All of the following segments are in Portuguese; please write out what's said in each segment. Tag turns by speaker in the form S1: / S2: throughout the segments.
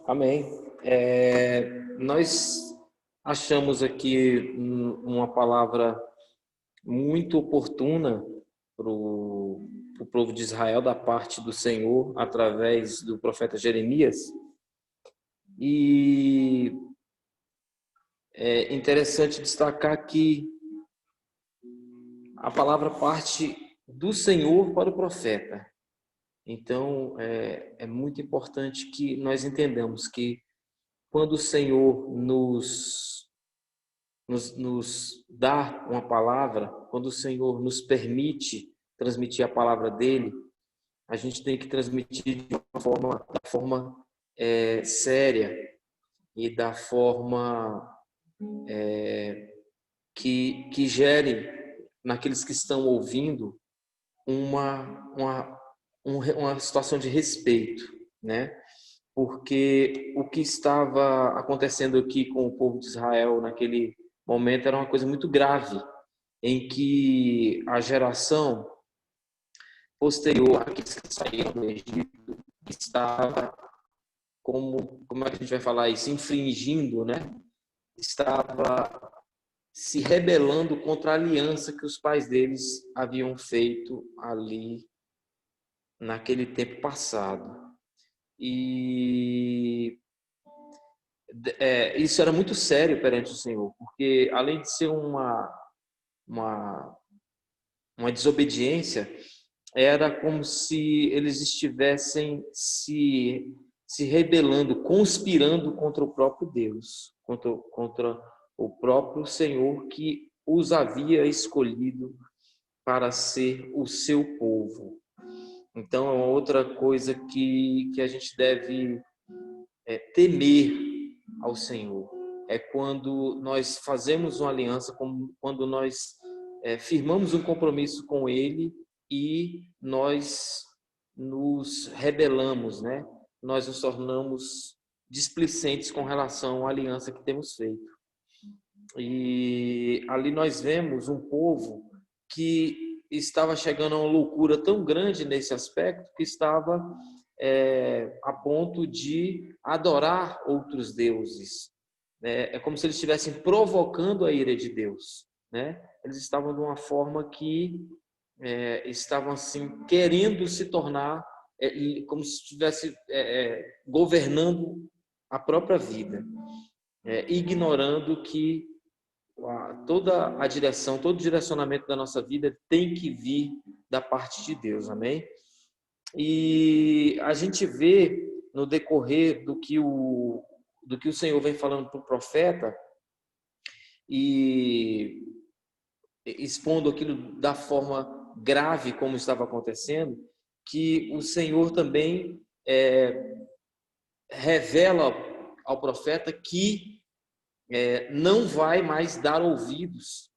S1: Amém. Nós achamos aqui uma palavra muito oportuna para o povo de Israel da parte do Senhor através do profeta Jeremias. E é interessante destacar que a palavra parte do Senhor para o profeta. Então, é muito importante que nós entendamos que quando o Senhor nos dá uma palavra, quando o Senhor nos permite transmitir a palavra dele, a gente tem que transmitir de uma forma séria e da forma que gere naqueles que estão ouvindo uma situação de respeito, né? Porque o que estava acontecendo aqui com o povo de Israel naquele momento era uma coisa muito grave, em que a geração posterior àqueles que saíram do Egito estava, como é que a gente vai falar isso, infringindo, né? Estava se rebelando contra a aliança que os pais deles haviam feito ali naquele tempo passado. E isso era muito sério perante o Senhor, porque além de ser uma desobediência, era como se eles estivessem se rebelando, conspirando contra o próprio Deus, contra o próprio Senhor que os havia escolhido para ser o seu povo. Então, é uma outra coisa que a gente deve temer ao Senhor. É quando nós fazemos uma aliança, quando nós firmamos um compromisso com Ele e nós nos rebelamos, né? Nós nos tornamos displicentes com relação à aliança que temos feito. E ali nós vemos um povo que estava chegando a uma loucura tão grande nesse aspecto que estava a ponto de adorar outros deuses. É como se eles estivessem provocando a ira de Deus, né? Eles estavam de uma forma que estavam assim querendo se tornar como se estivesse governando a própria vida, ignorando que toda a direção, todo o direcionamento da nossa vida tem que vir da parte de Deus, amém? E a gente vê no decorrer do que o Senhor vem falando para o profeta e expondo aquilo da forma grave como estava acontecendo, que o Senhor também revela ao profeta que não vai mais dar ouvidos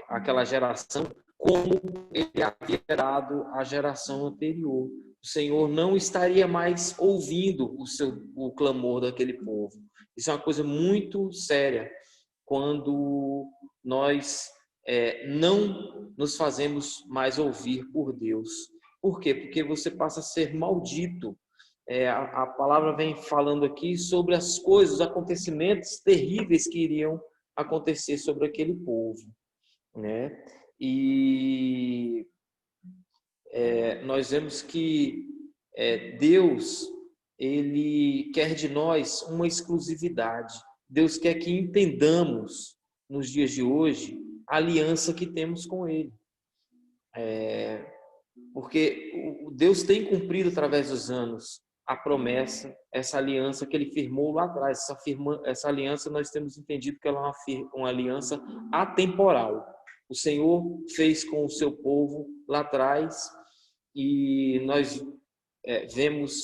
S1: àquela geração como ele havia dado à geração anterior. O Senhor não estaria mais ouvindo o clamor daquele povo. Isso é uma coisa muito séria quando nós não nos fazemos mais ouvir por Deus. Por quê? Porque você passa a ser maldito. A palavra vem falando aqui sobre as coisas, os acontecimentos terríveis que iriam acontecer sobre aquele povo, né? E nós vemos que Deus, ele quer de nós uma exclusividade. Deus quer que entendamos nos dias de hoje a aliança que temos com Ele. Porque Deus tem cumprido através dos anos a promessa, essa aliança que Ele firmou lá atrás. Essa aliança nós temos entendido que ela é uma aliança atemporal. O Senhor fez com o seu povo lá atrás e nós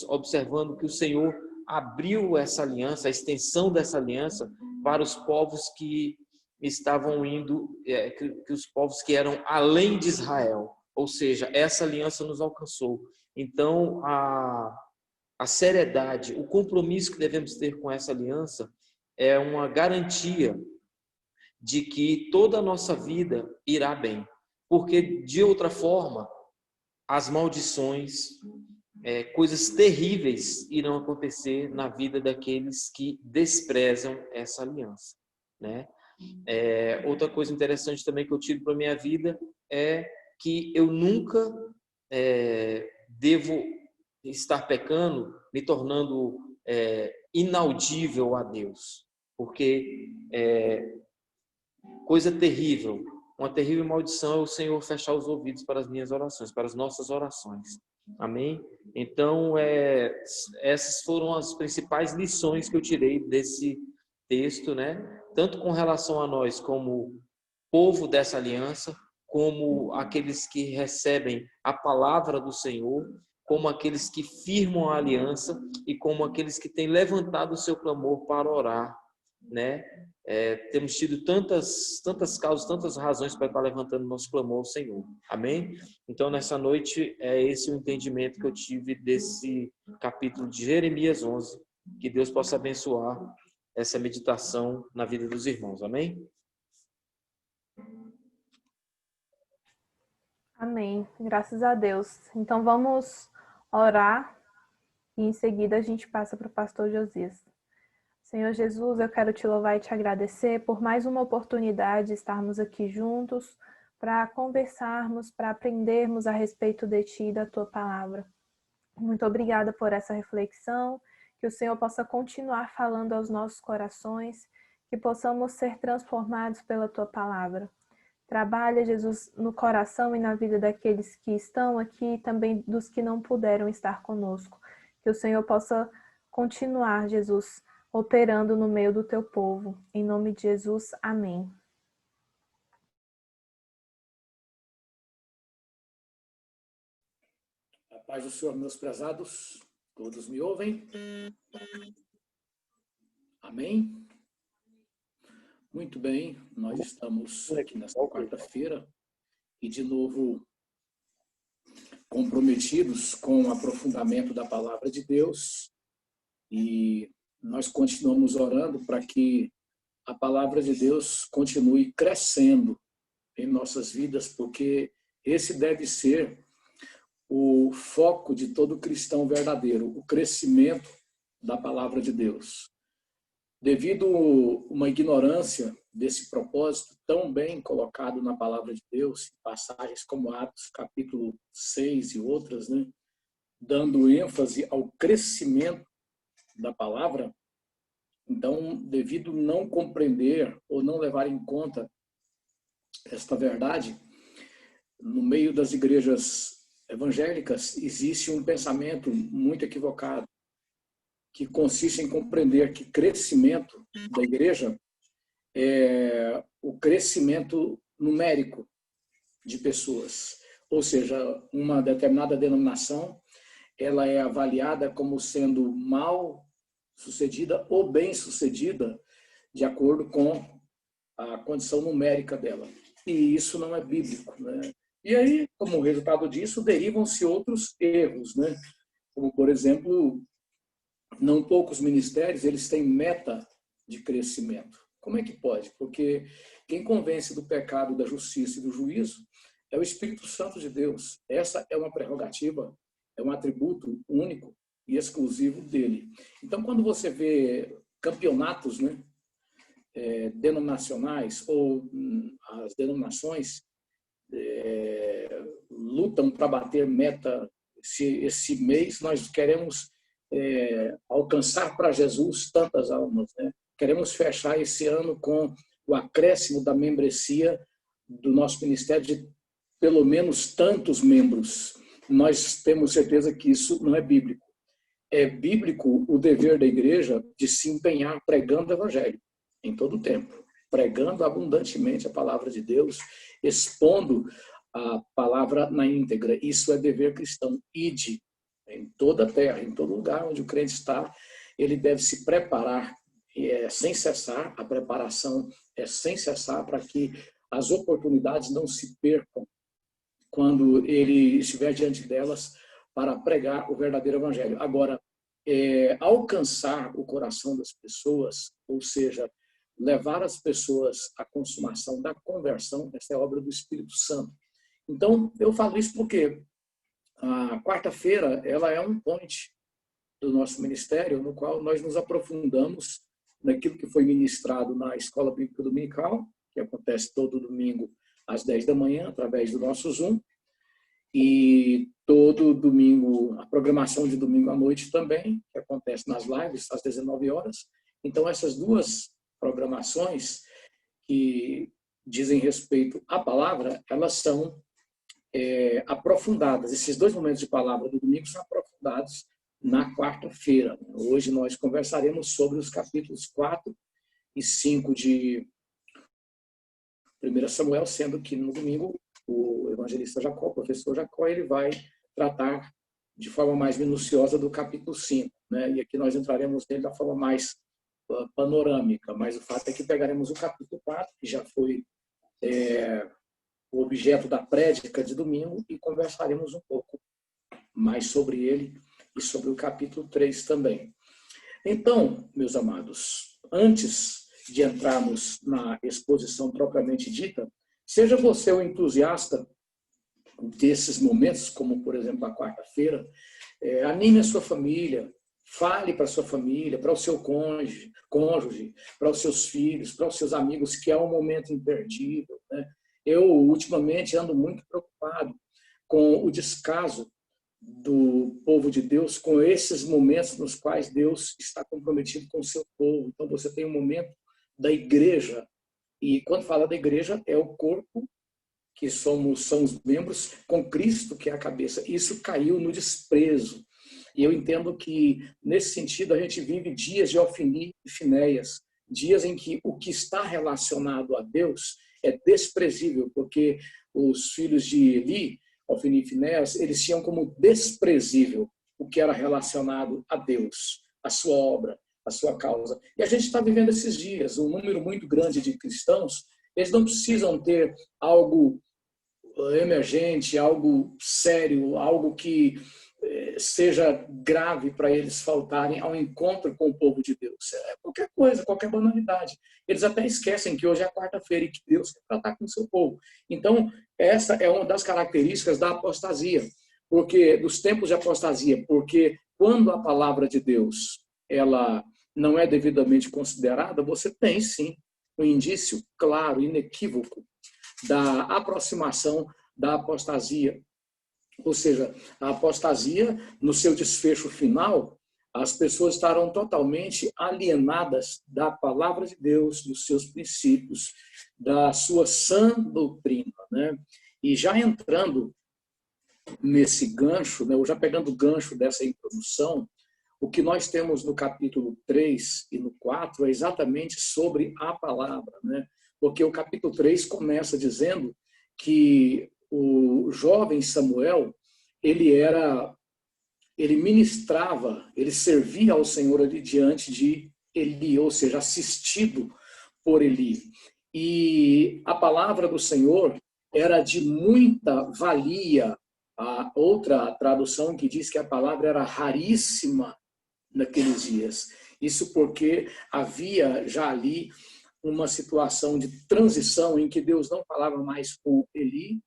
S1: observando que o Senhor abriu essa aliança, a extensão dessa aliança para os povos que estavam indo, que os povos que eram além de Israel. Ou seja, essa aliança nos alcançou. Então, a seriedade, o compromisso que devemos ter com essa aliança é uma garantia de que toda a nossa vida irá bem. Porque, de outra forma, as maldições, coisas terríveis irão acontecer na vida daqueles que desprezam essa aliança, né? Outra coisa interessante também que eu tiro para a minha vida é que eu nunca devo estar pecando, me tornando inaudível a Deus, porque coisa terrível, uma terrível maldição é o Senhor fechar os ouvidos para as minhas orações, para as nossas orações. Amém? Então, essas foram as principais lições que eu tirei desse texto, né? Tanto com relação a nós como povo dessa aliança, como aqueles que recebem a palavra do Senhor, como aqueles que firmam a aliança e como aqueles que têm levantado o seu clamor para orar, né? Temos tido tantas causas, tantas razões para estar levantando nosso clamor ao Senhor. Amém? Então, nessa noite, é esse o entendimento que eu tive desse capítulo de Jeremias 11. Que Deus possa abençoar essa meditação na vida dos irmãos. Amém?
S2: Amém. Graças a Deus. Então, vamos orar e em seguida a gente passa para o pastor Josias. Senhor Jesus, eu quero te louvar e te agradecer por mais uma oportunidade de estarmos aqui juntos para conversarmos, para aprendermos a respeito de ti e da tua palavra. Muito obrigada por essa reflexão, que o Senhor possa continuar falando aos nossos corações, que possamos ser transformados pela tua palavra. Trabalha, Jesus, no coração e na vida daqueles que estão aqui e também dos que não puderam estar conosco. Que o Senhor possa continuar, Jesus, operando no meio do teu povo. Em nome de Jesus, amém.
S3: A paz do Senhor, meus prezados, todos me ouvem? Amém? Muito bem, nós estamos aqui nesta quarta-feira e de novo comprometidos com o aprofundamento da palavra de Deus e nós continuamos orando para que a palavra de Deus continue crescendo em nossas vidas, porque esse deve ser o foco de todo cristão verdadeiro, o crescimento da palavra de Deus. Devido a uma ignorância desse propósito tão bem colocado na palavra de Deus, passagens como Atos capítulo 6 e outras, né, dando ênfase ao crescimento da palavra, então, devido não compreender ou não levar em conta esta verdade, no meio das igrejas evangélicas existe um pensamento muito equivocado, que consiste em compreender que crescimento da igreja é o crescimento numérico de pessoas. Ou seja, uma determinada denominação, ela é avaliada como sendo mal sucedida ou bem sucedida de acordo com a condição numérica dela. E isso não é bíblico, né? E aí, como resultado disso, derivam-se outros erros, né? Como, por exemplo, não poucos ministérios, eles têm meta de crescimento. Como é que pode? Porque quem convence do pecado, da justiça e do juízo é o Espírito Santo de Deus. Essa é uma prerrogativa, é um atributo único e exclusivo dele. Então, quando você vê campeonatos, né, denominacionais, ou as denominações lutam para bater meta, esse mês nós queremos alcançar para Jesus tantas almas, né? Queremos fechar esse ano com o acréscimo da membresia do nosso ministério de pelo menos tantos membros. Nós temos certeza que isso não é bíblico. É bíblico o dever da igreja de se empenhar pregando o evangelho em todo o tempo, pregando abundantemente a palavra de Deus, expondo a palavra na íntegra. Isso é dever cristão. Ide em toda a terra, em todo lugar onde o crente está, ele deve se preparar sem cessar, a preparação é sem cessar para que as oportunidades não se percam quando ele estiver diante delas para pregar o verdadeiro evangelho. Agora, alcançar o coração das pessoas, ou seja, levar as pessoas à consumação da conversão, essa é obra do Espírito Santo. Então, eu falo isso porque a quarta-feira, ela é um point do nosso ministério, no qual nós nos aprofundamos naquilo que foi ministrado na Escola Bíblica Dominical, que acontece todo domingo às 10 da manhã, através do nosso Zoom, e todo domingo, a programação de domingo à noite também, que acontece nas lives, às 19 horas. Então, essas duas programações que dizem respeito à palavra, elas são aprofundadas. Esses dois momentos de palavra do domingo são aprofundados na quarta-feira. Hoje nós conversaremos sobre os capítulos 4 e 5 de 1 Samuel, sendo que no domingo o evangelista Jacó, o professor Jacó, ele vai tratar de forma mais minuciosa do capítulo 5, né? E aqui nós entraremos nele da forma mais panorâmica, mas o fato é que pegaremos o capítulo 4, que já foi o objeto da prédica de domingo, e conversaremos um pouco mais sobre ele e sobre o capítulo 3 também. Então, meus amados, antes de entrarmos na exposição propriamente dita, seja você um entusiasta desses momentos, como, por exemplo, a quarta-feira, anime a sua família, fale para a sua família, para o seu cônjuge, para os seus filhos, para os seus amigos, que é um momento imperdível, né? Eu, ultimamente, ando muito preocupado com o descaso do povo de Deus, com esses momentos nos quais Deus está comprometido com o seu povo. Então, você tem um momento da igreja, e quando fala da igreja, é o corpo, que são os membros, com Cristo, que é a cabeça. Isso caiu no desprezo. E eu entendo que, nesse sentido, a gente vive dias de Ofni e Finéias, dias em que o que está relacionado a Deus é desprezível, porque os filhos de Eli, Ofni e Finéias, eles tinham como desprezível o que era relacionado a Deus, a sua obra, a sua causa. E a gente está vivendo esses dias, um número muito grande de cristãos, eles não precisam ter algo emergente, algo sério, algo que seja grave para eles faltarem ao encontro com o povo de Deus. Qualquer coisa, qualquer banalidade. Eles até esquecem que hoje é quarta-feira e que Deus quer tratar com o seu povo. Então, essa é uma das características da apostasia, porque dos tempos de apostasia, porque quando a palavra de Deus ela não é devidamente considerada, você tem sim um indício claro, inequívoco da aproximação da apostasia. Ou seja, a apostasia, no seu desfecho final, as pessoas estarão totalmente alienadas da palavra de Deus, dos seus princípios, da sua sã doutrina, né? E já entrando nesse gancho, né, ou já pegando o gancho dessa introdução, o que nós temos no capítulo 3 e no 4 é exatamente sobre a palavra, né? Porque o capítulo 3 começa dizendo que o jovem Samuel, ele ministrava, ele servia ao Senhor ali diante de Eli, ou seja, assistido por Eli. E a palavra do Senhor era de muita valia. A outra tradução que diz que a palavra era raríssima naqueles dias. Isso porque havia já ali uma situação de transição em que Deus não falava mais com Eli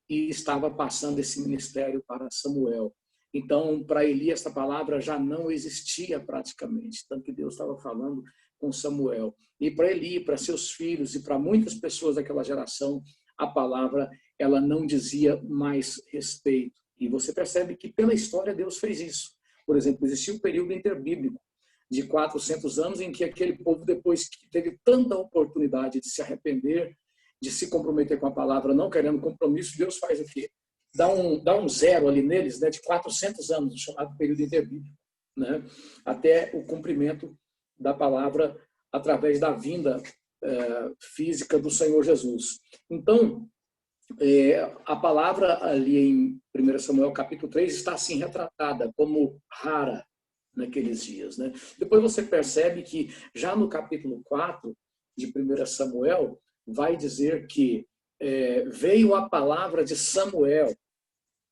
S3: e estava passando esse ministério para Samuel. Então, para Eli, essa palavra já não existia praticamente, tanto que Deus estava falando com Samuel. E para Eli, para seus filhos e para muitas pessoas daquela geração, a palavra ela não dizia mais respeito. E você percebe que pela história Deus fez isso. Por exemplo, existiu um período interbíblico de 400 anos em que aquele povo, depois que teve tanta oportunidade de se arrepender, de se comprometer com a palavra, não querendo compromisso, Deus faz o quê? Dá um zero ali neles, né, de 400 anos, o chamado período interbíblico, né, até o cumprimento da palavra através da vinda física do Senhor Jesus. Então, a palavra ali em 1 Samuel capítulo 3 está assim retratada como rara naqueles dias, né? Depois você percebe que já no capítulo 4 de 1 Samuel vai dizer que veio a palavra de Samuel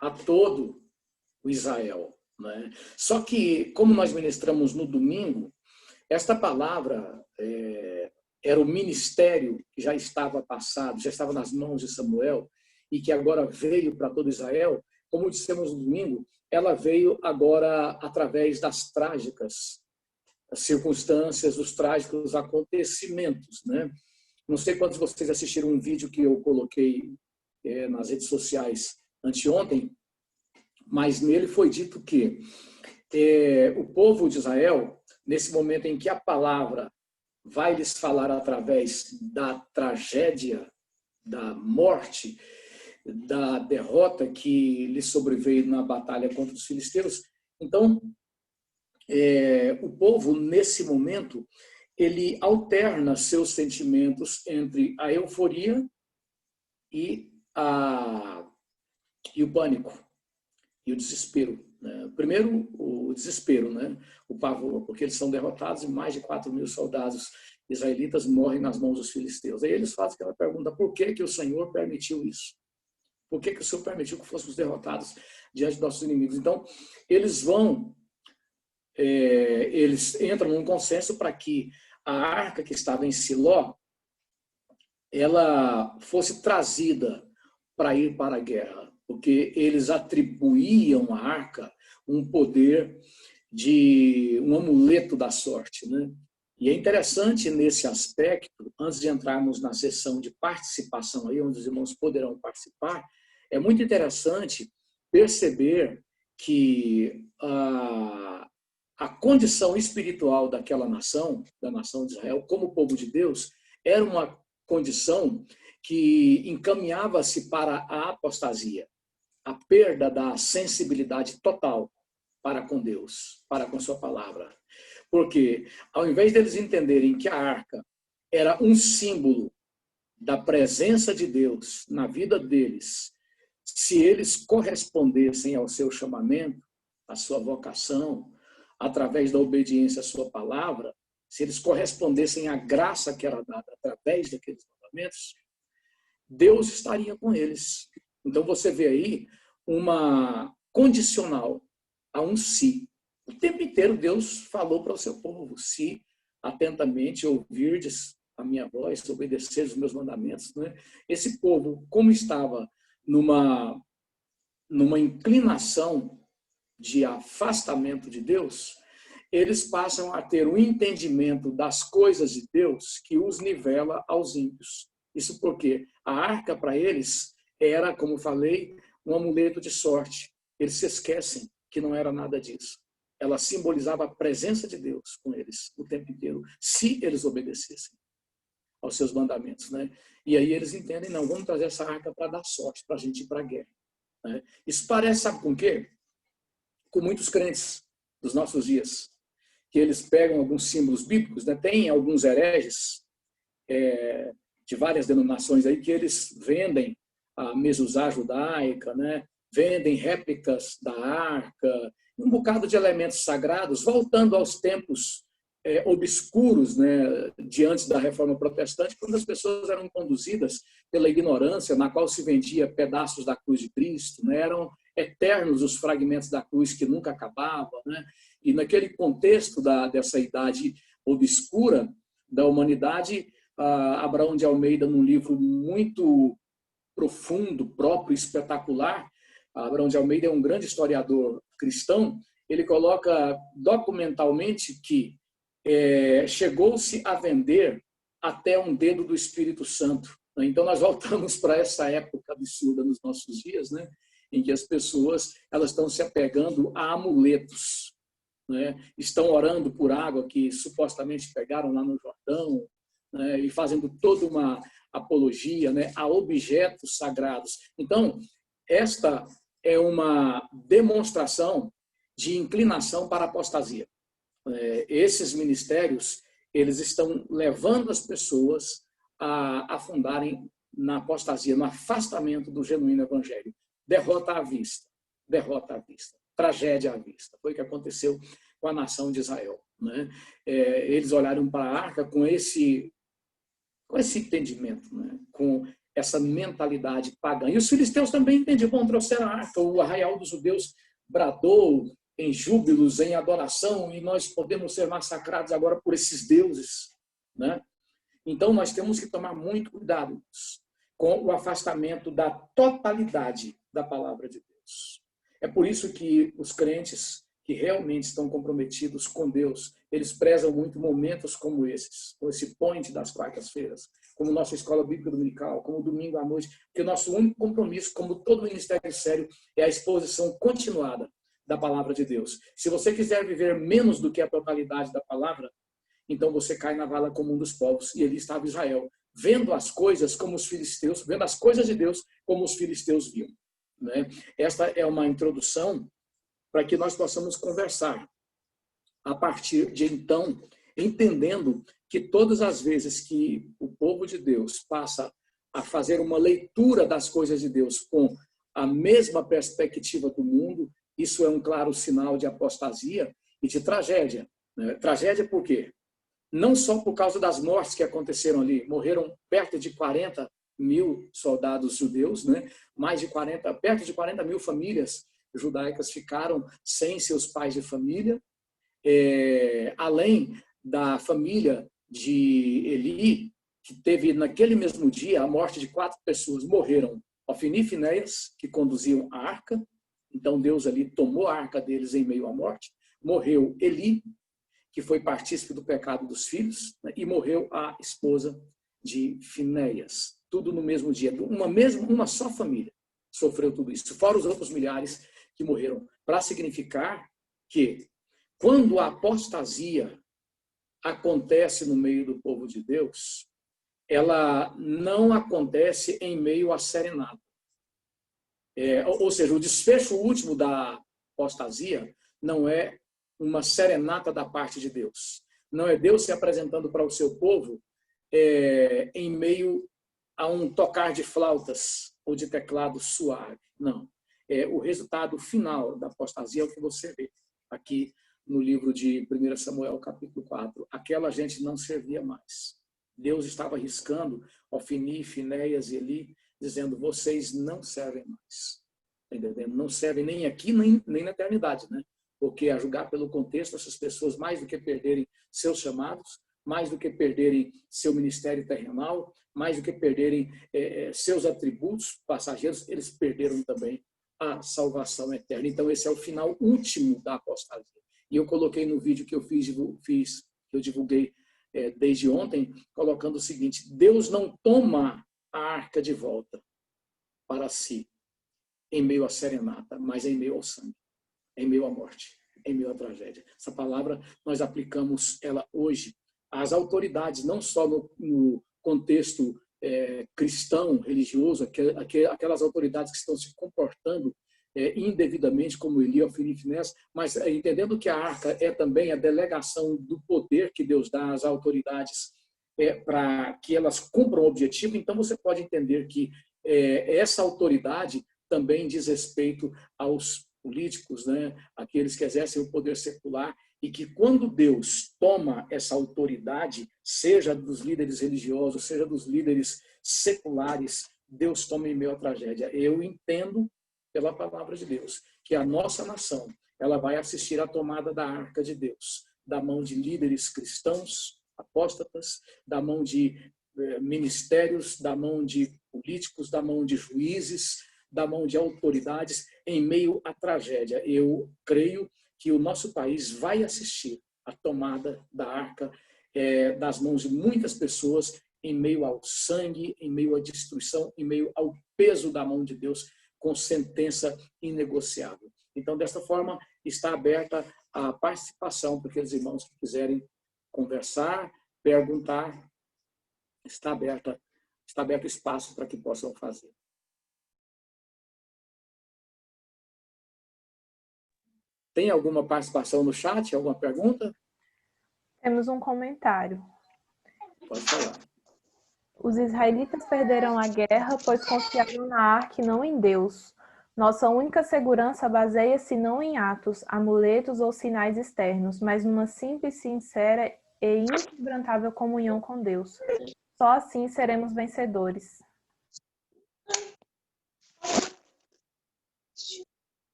S3: a todo o Israel, né? Só que, como nós ministramos no domingo, esta palavra era o ministério que já estava passado, já estava nas mãos de Samuel, e que agora veio para todo Israel, como dissemos no domingo, ela veio agora através das trágicas circunstâncias, os trágicos acontecimentos, né? Não sei quantos de vocês assistiram um vídeo que eu coloquei nas redes sociais anteontem, mas nele foi dito que o povo de Israel, nesse momento em que a palavra vai lhes falar através da tragédia, da morte, da derrota que lhes sobreveio na batalha contra os filisteus, então o povo, nesse momento, ele alterna seus sentimentos entre a euforia e o pânico, e o desespero. Né? Primeiro, o desespero, né? O pavor, porque eles são derrotados e mais de 4.000 soldados israelitas morrem nas mãos dos filisteus. Aí eles fazem aquela pergunta, por que que o Senhor permitiu isso? Por que que o Senhor permitiu que fôssemos derrotados diante dos nossos inimigos? Então, eles entram num consenso para que a arca que estava em Siló, ela fosse trazida para ir para a guerra, porque eles atribuíam à arca um poder de um amuleto da sorte, né? E é interessante nesse aspecto, antes de entrarmos na sessão de participação, aí onde os irmãos poderão participar, é muito interessante perceber que a condição espiritual daquela nação, da nação de Israel, como povo de Deus, era uma condição que encaminhava-se para a apostasia, a perda da sensibilidade total para com Deus, para com sua palavra. Porque, ao invés deles entenderem que a arca era um símbolo da presença de Deus na vida deles, se eles correspondessem ao seu chamamento, à sua vocação, através da obediência à sua palavra, se eles correspondessem à graça que era dada através daqueles mandamentos, Deus estaria com eles. Então você vê aí uma condicional a um se. O tempo inteiro Deus falou para o seu povo, se atentamente ouvirdes a minha voz, obedeceres os meus mandamentos. Né? Esse povo, como estava numa inclinação de afastamento de Deus, eles passam a ter um entendimento das coisas de Deus que os nivela aos ímpios. Isso porque a arca para eles era, como falei, um amuleto de sorte. Eles se esquecem que não era nada disso. Ela simbolizava a presença de Deus com eles o tempo inteiro, se eles obedecessem aos seus mandamentos. Né? E aí eles entendem, não, vamos trazer essa arca para dar sorte, para a gente ir para a guerra. Né? Isso parece, sabe com o quê? Com muitos crentes dos nossos dias, que eles pegam alguns símbolos bíblicos, né? Tem alguns hereges de várias denominações aí que eles vendem a mezuzá judaica, né? Vendem réplicas da arca, um bocado de elementos sagrados, voltando aos tempos obscuros, né? Diante da Reforma Protestante, quando as pessoas eram conduzidas pela ignorância, na qual se vendia pedaços da cruz de Cristo, né? Eram eternos os fragmentos da cruz que nunca acabavam, né? E naquele contexto dessa idade obscura da humanidade, Abraão de Almeida, num livro muito profundo, próprio, espetacular, Abraão de Almeida é um grande historiador cristão, ele coloca documentalmente que chegou-se a vender até um dedo do Espírito Santo. Então nós voltamos para essa época absurda nos nossos dias, né? Em que as pessoas elas estão se apegando a amuletos, né? Estão orando por água que supostamente pegaram lá no Jordão, né? E fazendo toda uma apologia, né? A objetos sagrados. Então, esta é uma demonstração de inclinação para a apostasia. Esses ministérios eles estão levando as pessoas a afundarem na apostasia, no afastamento do genuíno evangelho. Derrota à vista, tragédia à vista. Foi o que aconteceu com a nação de Israel. Né? Eles olharam para a arca com esse entendimento, né? Com essa mentalidade pagã. E os filisteus também entendiam, bom, trouxeram a arca, o arraial dos judeus bradou em júbilos, em adoração, e nós podemos ser massacrados agora por esses deuses. Né? Então, nós temos que tomar muito cuidado com o afastamento da totalidade da palavra de Deus. Deus. É por isso que os crentes que realmente estão comprometidos com Deus, eles prezam muito momentos como esses, como esse point das quartas-feiras, como nossa escola bíblica dominical, como o domingo à noite, porque o nosso único compromisso, como todo ministério sério, é a exposição continuada da palavra de Deus. Se você quiser viver menos do que a totalidade da palavra, então você cai na vala comum dos povos. E ali estava Israel, vendo as coisas como os filisteus, vendo as coisas de Deus como os filisteus viam. Né? Esta é uma introdução para que nós possamos conversar a partir de então, entendendo que todas as vezes que o povo de Deus passa a fazer uma leitura das coisas de Deus com a mesma perspectiva do mundo, isso é um claro sinal de apostasia e de tragédia. Né? Tragédia por quê? Não só por causa das mortes que aconteceram ali, morreram perto de 40 mil soldados judeus, né? Perto de 40 mil famílias judaicas ficaram sem seus pais de família, além da família de Eli, que teve naquele mesmo dia a morte de 4 pessoas. Morreram Ofni e Finéias, que conduziam a arca, então Deus ali tomou a arca deles em meio à morte. Morreu Eli, que foi partícipe do pecado dos filhos, né? E morreu a esposa de Finéias. Tudo no mesmo dia. Uma só família sofreu tudo isso, fora os outros milhares que morreram, para significar que quando a apostasia acontece no meio do povo de Deus, ela não acontece em meio à serenata. Ou seja, o desfecho último da apostasia não é uma serenata da parte de Deus. Não é Deus se apresentando para o seu povo em meio a um tocar de flautas ou de teclado suave. Não. O resultado final da apostasia é o que você vê aqui no livro de 1 Samuel, capítulo 4. Aquela gente não servia mais. Deus estava arriscando Ofni, Finéias e Eli, dizendo, vocês não servem mais. Entendendo? Não servem nem aqui, nem na eternidade, né? Porque, a julgar pelo contexto, essas pessoas, mais do que perderem seus chamados, mais do que perderem seu ministério terrenal, mais do que perderem seus atributos passageiros, eles perderam também a salvação eterna. Então, esse é o final último da apostasia. E eu coloquei no vídeo que eu divulguei desde ontem, colocando o seguinte: Deus não toma a arca de volta para si, em meio à serenata, mas em meio ao sangue, em meio à morte, em meio à tragédia. Essa palavra, nós aplicamos ela hoje às autoridades, não só no contexto cristão, religioso, aquelas autoridades que estão se comportando indevidamente, como Eli, Ofni e Finéias, mas entendendo que a arca é também a delegação do poder que Deus dá às autoridades para que elas cumpram o objetivo. Então você pode entender que essa autoridade também diz respeito aos políticos, né? Aqueles que exercem o poder secular, e que quando Deus toma essa autoridade, seja dos líderes religiosos, seja dos líderes seculares, Deus toma em meio à tragédia. Eu entendo, pela palavra de Deus, que a nossa nação ela vai assistir à tomada da arca de Deus, da mão de líderes cristãos, apóstatas, da mão de ministérios, da mão de políticos, da mão de juízes, da mão de autoridades, em meio à tragédia. Eu creio que o nosso país vai assistir à tomada da arca das mãos de muitas pessoas, em meio ao sangue, em meio à destruição, em meio ao peso da mão de Deus, com sentença inegociável. Então, desta forma, está aberta a participação para aqueles irmãos que quiserem conversar, perguntar. Está aberto espaço para que possam fazer. Tem alguma participação no chat? Alguma pergunta?
S2: Temos um comentário.
S3: Pode falar.
S2: Os israelitas perderam a guerra, pois confiaram na arca e não em Deus. Nossa única segurança baseia-se não em atos, amuletos ou sinais externos, mas numa simples, sincera e inquebrantável comunhão com Deus. Só assim seremos vencedores.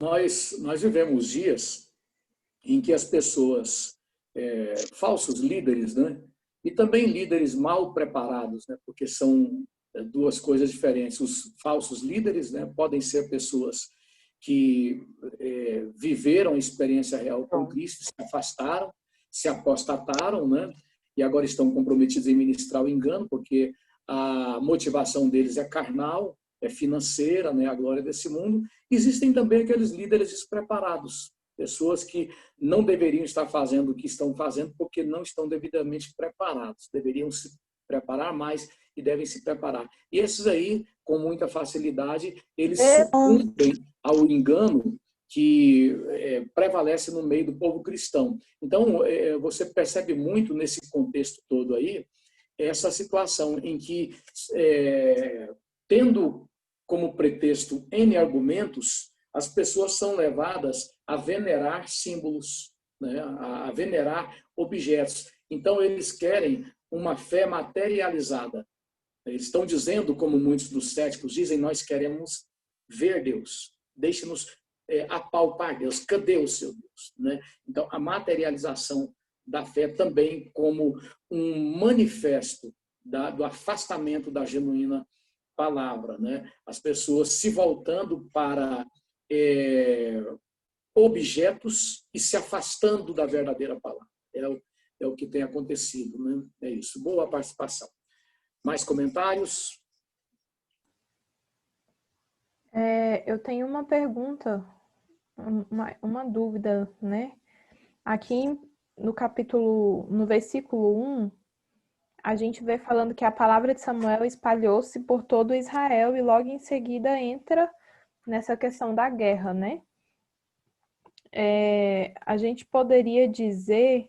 S3: Nós vivemos dias em que as pessoas, falsos líderes, né? E também líderes mal preparados, né? Porque são duas coisas diferentes. Os falsos líderes, né, podem ser pessoas que viveram a experiência real com Cristo, se afastaram, se apostataram, né? E agora estão comprometidos em ministrar o engano, porque a motivação deles é carnal, é financeira, né? A glória desse mundo. Existem também aqueles líderes despreparados, pessoas que não deveriam estar fazendo o que estão fazendo porque não estão devidamente preparados, deveriam se preparar mais e devem se preparar. E esses aí, com muita facilidade, eles sucumbem ao engano que prevalece no meio do povo cristão. Então, você percebe muito nesse contexto todo aí, essa situação em que, tendo como pretexto N argumentos, as pessoas são levadas a venerar símbolos, né? A venerar objetos. Então, eles querem uma fé materializada. Eles estão dizendo, como muitos dos céticos dizem, nós queremos ver Deus. Deixe-nos apalpar Deus. Cadê o seu Deus? Né? Então, a materialização da fé também como um manifesto do afastamento da genuína palavra. Né? As pessoas se voltando para objetos e se afastando da verdadeira palavra. É o que tem acontecido. Né? É isso. Boa participação. Mais comentários?
S2: Eu tenho uma pergunta, uma dúvida, né? Aqui no versículo 1, a gente vê falando que a palavra de Samuel espalhou-se por todo Israel e logo em seguida entra nessa questão da guerra, né? A gente poderia dizer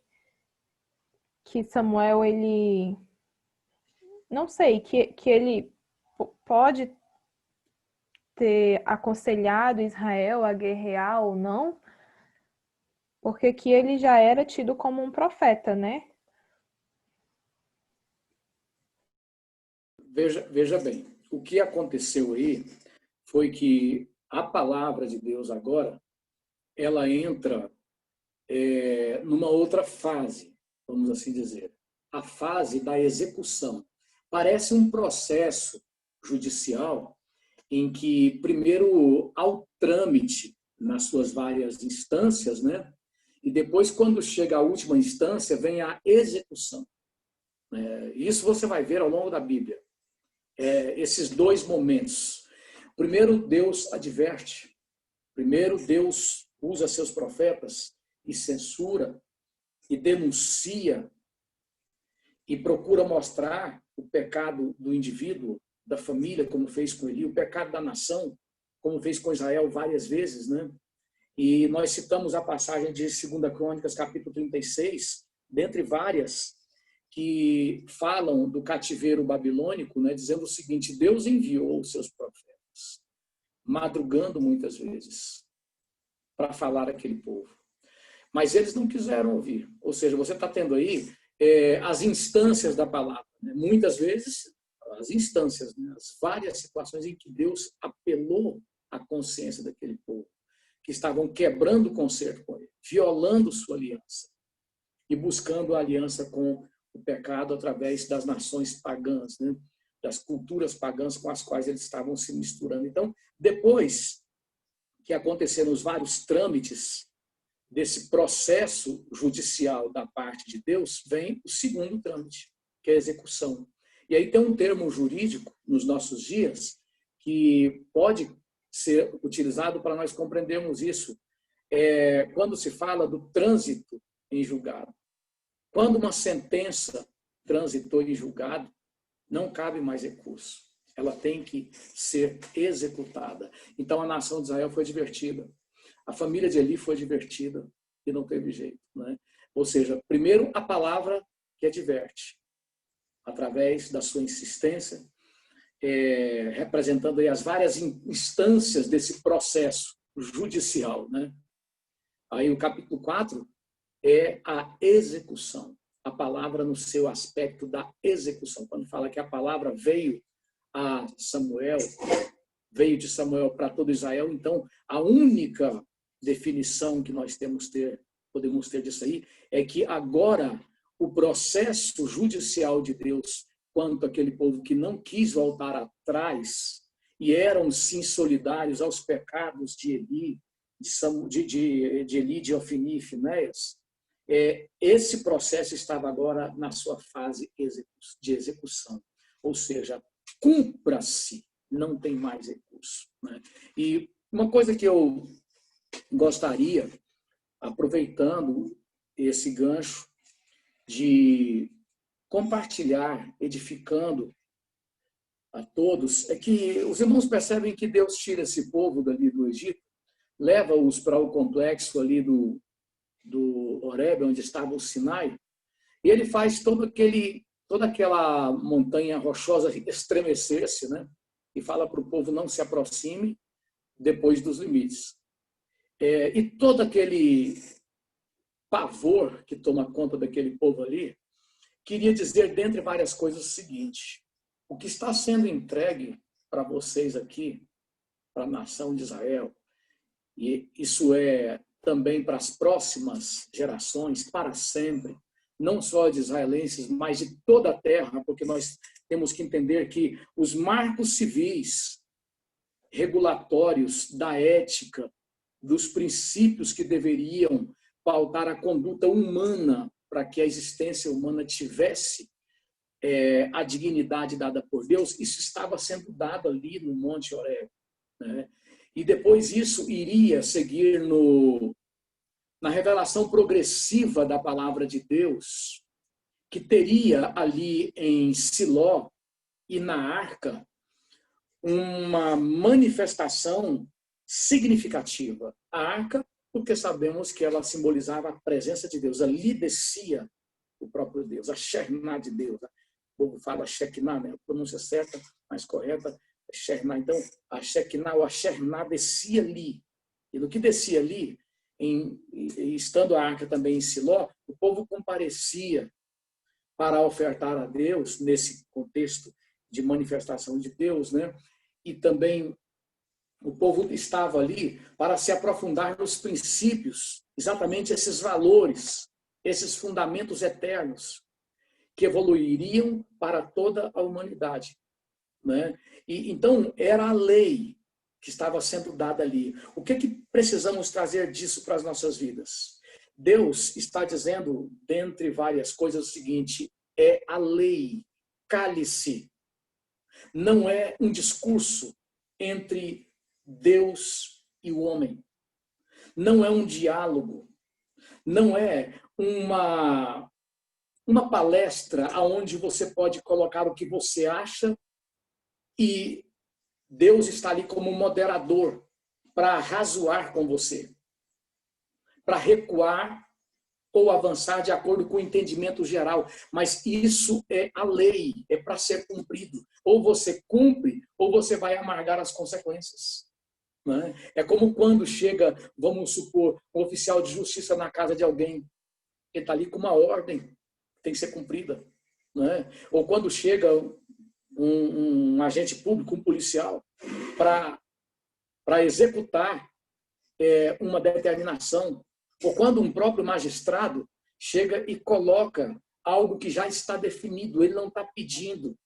S2: que Samuel, ele... Não sei, que ele pode ter aconselhado Israel a guerrear ou não, porque aqui ele já era tido como um profeta, né?
S3: Veja bem, o que aconteceu aí foi que a palavra de Deus agora, ela entra numa outra fase, vamos assim dizer, a fase da execução. Parece um processo judicial em que primeiro há o trâmite nas suas várias instâncias, né? E depois, quando chega à última instância, vem a execução. Isso você vai ver ao longo da Bíblia. Esses dois momentos. Primeiro, Deus adverte. Primeiro, Deus usa seus profetas e censura e denuncia e procura mostrar o pecado do indivíduo, da família, como fez com Eli, o pecado da nação, como fez com Israel várias vezes, né? E nós citamos a passagem de 2 Crônicas, capítulo 36, dentre várias, que falam do cativeiro babilônico, né, dizendo o seguinte: Deus enviou os seus profetas, madrugando muitas vezes, para falar àquele povo. Mas eles não quiseram ouvir. Ou seja, você está tendo aí as instâncias da palavra. Né? Muitas vezes, as instâncias, né? As várias situações em que Deus apelou à consciência daquele povo, que estavam quebrando o concerto com ele, violando sua aliança e buscando a aliança com o pecado através das nações pagãs, né? Das culturas pagãs com as quais eles estavam se misturando. Então, depois que aconteceram os vários trâmites desse processo judicial da parte de Deus, vem o segundo trâmite, que é a execução. E aí tem um termo jurídico nos nossos dias que pode ser utilizado para nós compreendermos isso. Quando se fala do trânsito em julgado. Quando uma sentença transitou em julgado, não cabe mais recurso. Ela tem que ser executada. Então, a nação de Israel foi advertida. A família de Eli foi advertida e não teve jeito. Né? Ou seja, primeiro a palavra que adverte, através da sua insistência, representando aí as várias instâncias desse processo judicial. Né? Aí o capítulo 4 é a execução. A palavra no seu aspecto da execução. Quando fala que a palavra veio a Samuel, veio de Samuel para todo Israel, então a única definição que nós podemos ter disso aí é que agora o processo judicial de Deus quanto àquele povo que não quis voltar atrás e eram sim solidários aos pecados de Eli, de Eli, de Ofni e Finéias, esse processo estava agora na sua fase de execução. Ou seja, cumpra-se, não tem mais recurso, né? E uma coisa que eu gostaria, aproveitando esse gancho, de compartilhar, edificando a todos, é que os irmãos percebem que Deus tira esse povo dali do Egito, leva-os para o complexo ali do Horebe, onde estava o Sinai, e ele faz toda aquela montanha rochosa estremecer-se, né? E fala para o povo não se aproxime depois dos limites. E todo aquele pavor que toma conta daquele povo ali, queria dizer, dentre várias coisas, o seguinte: o que está sendo entregue para vocês aqui, para a nação de Israel, e isso é também para as próximas gerações, para sempre, não só de israelenses, mas de toda a terra, porque nós temos que entender que os marcos civis, regulatórios da ética, dos princípios que deveriam pautar a conduta humana para que a existência humana tivesse a dignidade dada por Deus, isso estava sendo dado ali no Monte Horebe, né? E depois isso iria seguir na revelação progressiva da palavra de Deus, que teria ali em Siló e na arca uma manifestação significativa. A arca, porque sabemos que ela simbolizava a presença de Deus, ali descia o próprio Deus, a Shekhinah de Deus. O povo fala Shekinah, né? A pronúncia certa, mais correta, é Shekhinah. Então, a Shekinah ou a Shekhinah descia ali. E no que descia ali, estando a arca também em Siló, o povo comparecia para ofertar a Deus, nesse contexto de manifestação de Deus, né? E também o povo estava ali para se aprofundar nos princípios, exatamente esses valores, esses fundamentos eternos, que evoluiriam para toda a humanidade, né? E então era a lei que estava sendo dada ali. O que precisamos trazer disso para as nossas vidas? Deus está dizendo, dentre várias coisas, o seguinte: é a lei, cale-se. Não é um discurso entre Deus e o homem. Não é um diálogo. Não é uma palestra onde você pode colocar o que você acha e Deus está ali como moderador para razoar com você, para recuar ou avançar de acordo com o entendimento geral. Mas isso é a lei, é para ser cumprido. Ou você cumpre, ou você vai amargar as consequências. Né? É como quando chega, vamos supor, um oficial de justiça na casa de alguém. Ele está ali com uma ordem, tem que ser cumprida. Né? Ou quando chega um agente público, um policial, para executar uma determinação, ou quando um próprio magistrado chega e coloca algo que já está definido, ele não está pedindo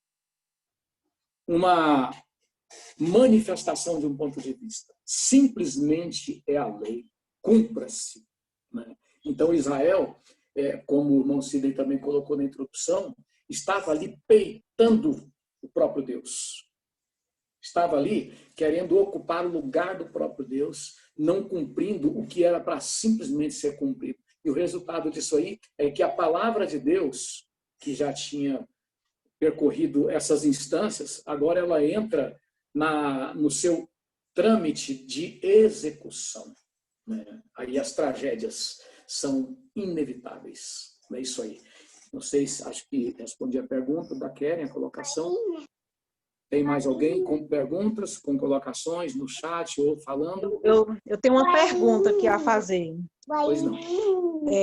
S3: uma manifestação de um ponto de vista. Simplesmente é a lei, cumpra-se. Né? Então, Israel, como o irmão Sidney também colocou na introdução, estava ali peitando o próprio Deus. Estava ali querendo ocupar o lugar do próprio Deus, não cumprindo o que era para simplesmente ser cumprido. E o resultado disso aí é que a palavra de Deus, que já tinha percorrido essas instâncias, agora ela entra no seu trâmite de execução. Né? Aí as tragédias são inevitáveis. É isso aí. Não sei se acho que respondi a pergunta da Keren, a colocação. Tem mais alguém com perguntas, com colocações no chat ou falando?
S4: Eu tenho uma pergunta aqui a fazer.
S3: Pois não.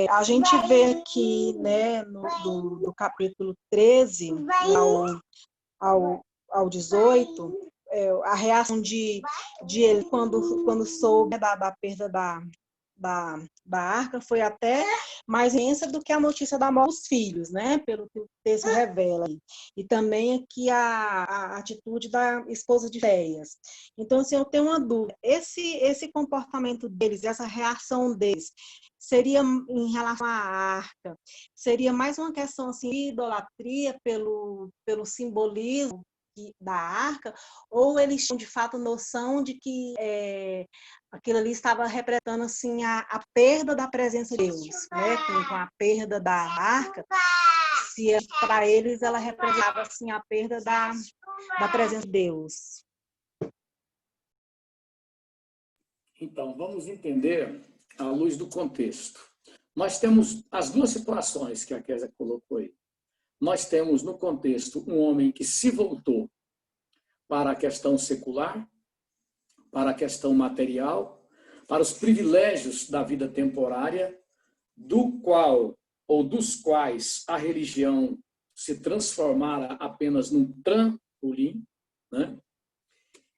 S4: A gente vê aqui, né, do capítulo 13 ao 18, a reação de ele quando soube da perda da arca foi até mais imensa do que a notícia da morte dos filhos, né? Pelo que o texto revela. E também aqui a atitude da esposa de Finéias. Então, assim, eu tenho uma dúvida. Esse comportamento deles, essa reação deles, seria em relação à arca? Seria mais uma questão assim, de idolatria pelo simbolismo da arca, ou eles tinham de fato noção de que aquilo ali estava representando assim a perda da presença de Deus, né? Com a perda da arca, se para eles ela representava assim a perda da presença de Deus.
S3: Então, vamos entender à luz do contexto. Nós temos as duas situações que a Kézia colocou aí. Nós temos, no contexto, um homem que se voltou para a questão secular, para a questão material, para os privilégios da vida temporária, do qual ou dos quais a religião se transformara apenas num trampolim, né?